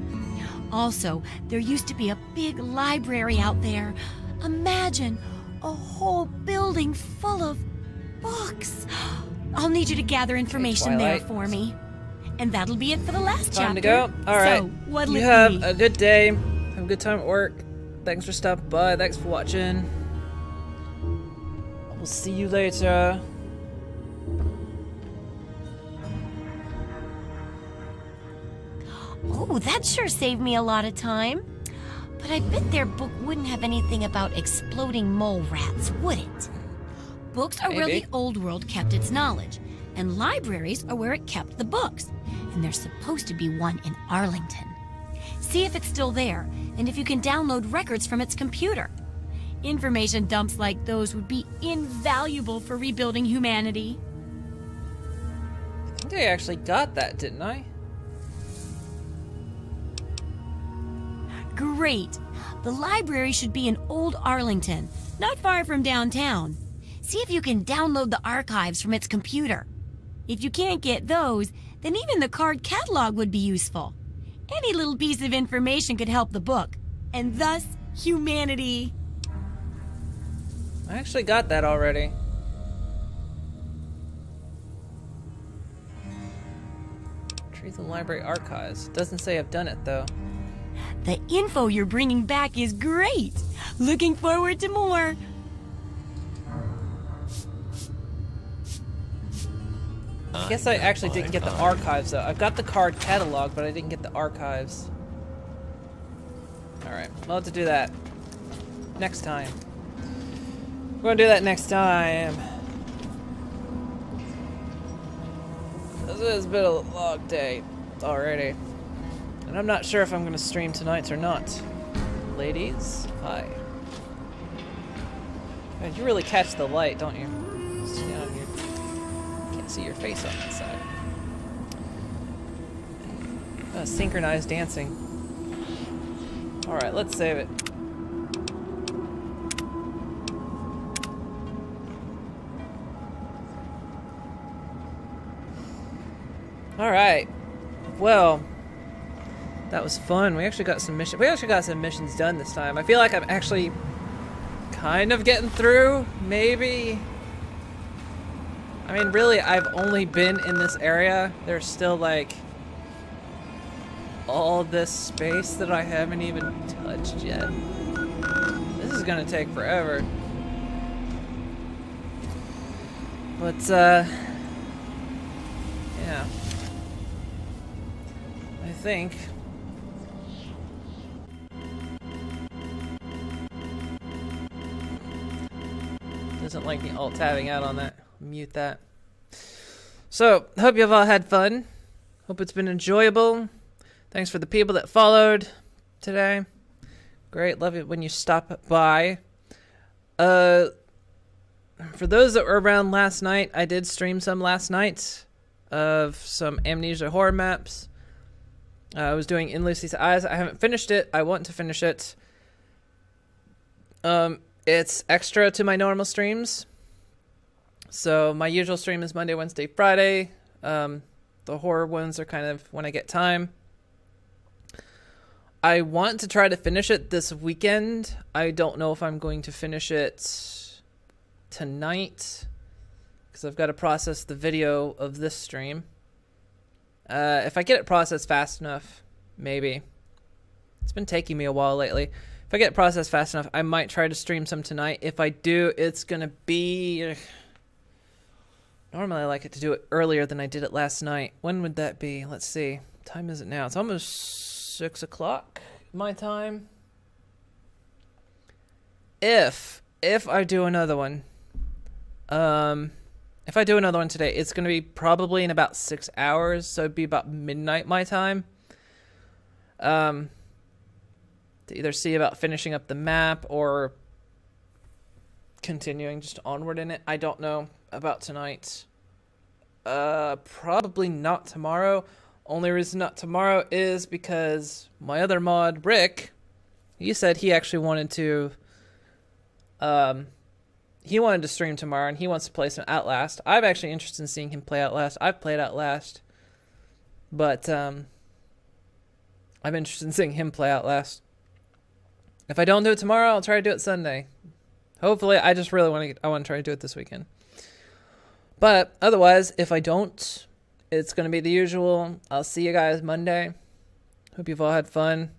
S15: Also, there used to be a big library out there. Imagine a whole building full of books. I'll need you to gather information there for me. And that'll be it for the last chapter.
S2: Time to go? Alright.
S15: So, what'll
S2: you
S15: it
S2: have
S15: be?
S2: a good day. Have a good time at work. Thanks for stopping by. Thanks for watching. We'll see you later.
S15: Oh, that sure saved me a lot of time. But I bet their book wouldn't have anything about exploding mole rats, would it? Books are where the old world kept its knowledge, and libraries are where it kept the books. And there's supposed to be one in Arlington. See if it's still there, and if you can download records from its computer. Information dumps like those would be invaluable for rebuilding humanity.
S2: I think I actually got that, didn't I?
S15: Great. The library should be in Old Arlington, not far from downtown. See if you can download the archives from its computer. If you can't get those, then even the card catalog would be useful. Any little piece of information could help the book, and thus humanity.
S2: I actually got that already. Retrieve the library archives. Doesn't say I've done it though.
S15: The info you're bringing back is great. Looking forward to more.
S2: I guess I actually didn't get the archives though. I've got the card catalog, but I didn't get the archives. Alright, we'll have to do that next time. We're gonna do that next time. This has been a long day already. And I'm not sure if I'm gonna stream tonight or not. Ladies, hi. Man, you really catch the light, don't you? Stand on here. Can't see your face on that side. Synchronized dancing. Alright, let's save it. Alright. Well, that was fun. We actually got some missions done this time. I feel like I'm actually kind of getting through, maybe. I mean, really, I've only been in this area. There's still like all this space that I haven't even touched yet. This is gonna take forever. But yeah. I think doesn't like me alt-tabbing out on that. Mute that. So, hope you've all had fun. Hope it's been enjoyable. Thanks for the people that followed today. Great, love it when you stop by. For those that were around last night, I did stream some last night of some Amnesia horror maps. I was doing In Lucy's Eyes. I haven't finished it. I want to finish it. It's extra to my normal streams. So my usual stream is Monday, Wednesday, Friday. The horror ones are kind of when I get time. I want to try to finish it this weekend. I don't know if I'm going to finish it tonight, because I've got to process the video of this stream. If I get it processed fast enough, maybe. It's been taking me a while lately. If I get it processed fast enough, I might try to stream some tonight. If I do, it's going to be... Normally I like it to do it earlier than I did it last night. When would that be? Let's see. What time is it now? It's almost 6 o'clock my time. If I do another one, if I do another one today, it's going to be probably in about 6 hours, so it'd be about midnight my time. To either see about finishing up the map or continuing just onward in it. I don't know about tonight. Probably not tomorrow. Only reason not tomorrow is because my other mod, Rick, he said he actually wanted to, stream tomorrow, and he wants to play some Outlast. I'm actually interested in seeing him play Outlast. I've played Outlast, but I'm interested in seeing him play Outlast. If I don't do it tomorrow, I'll try to do it Sunday. Hopefully, I just really want to try to do it this weekend. But otherwise, if I don't, it's going to be the usual. I'll see you guys Monday. Hope you've all had fun.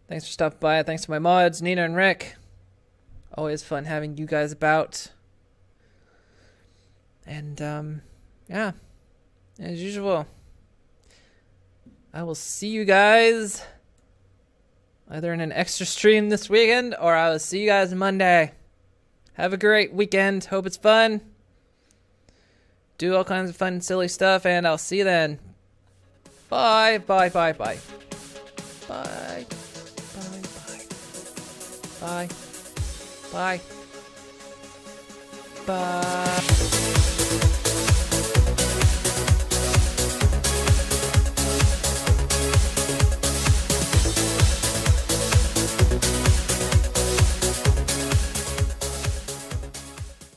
S2: Thanks for stopping by. Thanks to my mods, Nina and Rick. Always fun having you guys about. And, yeah, as usual, I will see you guys either in an extra stream this weekend, or I will see you guys Monday. Have a great weekend. Hope it's fun. Do all kinds of fun, silly stuff, and I'll see you then. Bye, bye, bye, bye. Bye. Bye, bye. Bye. Bye. Bye.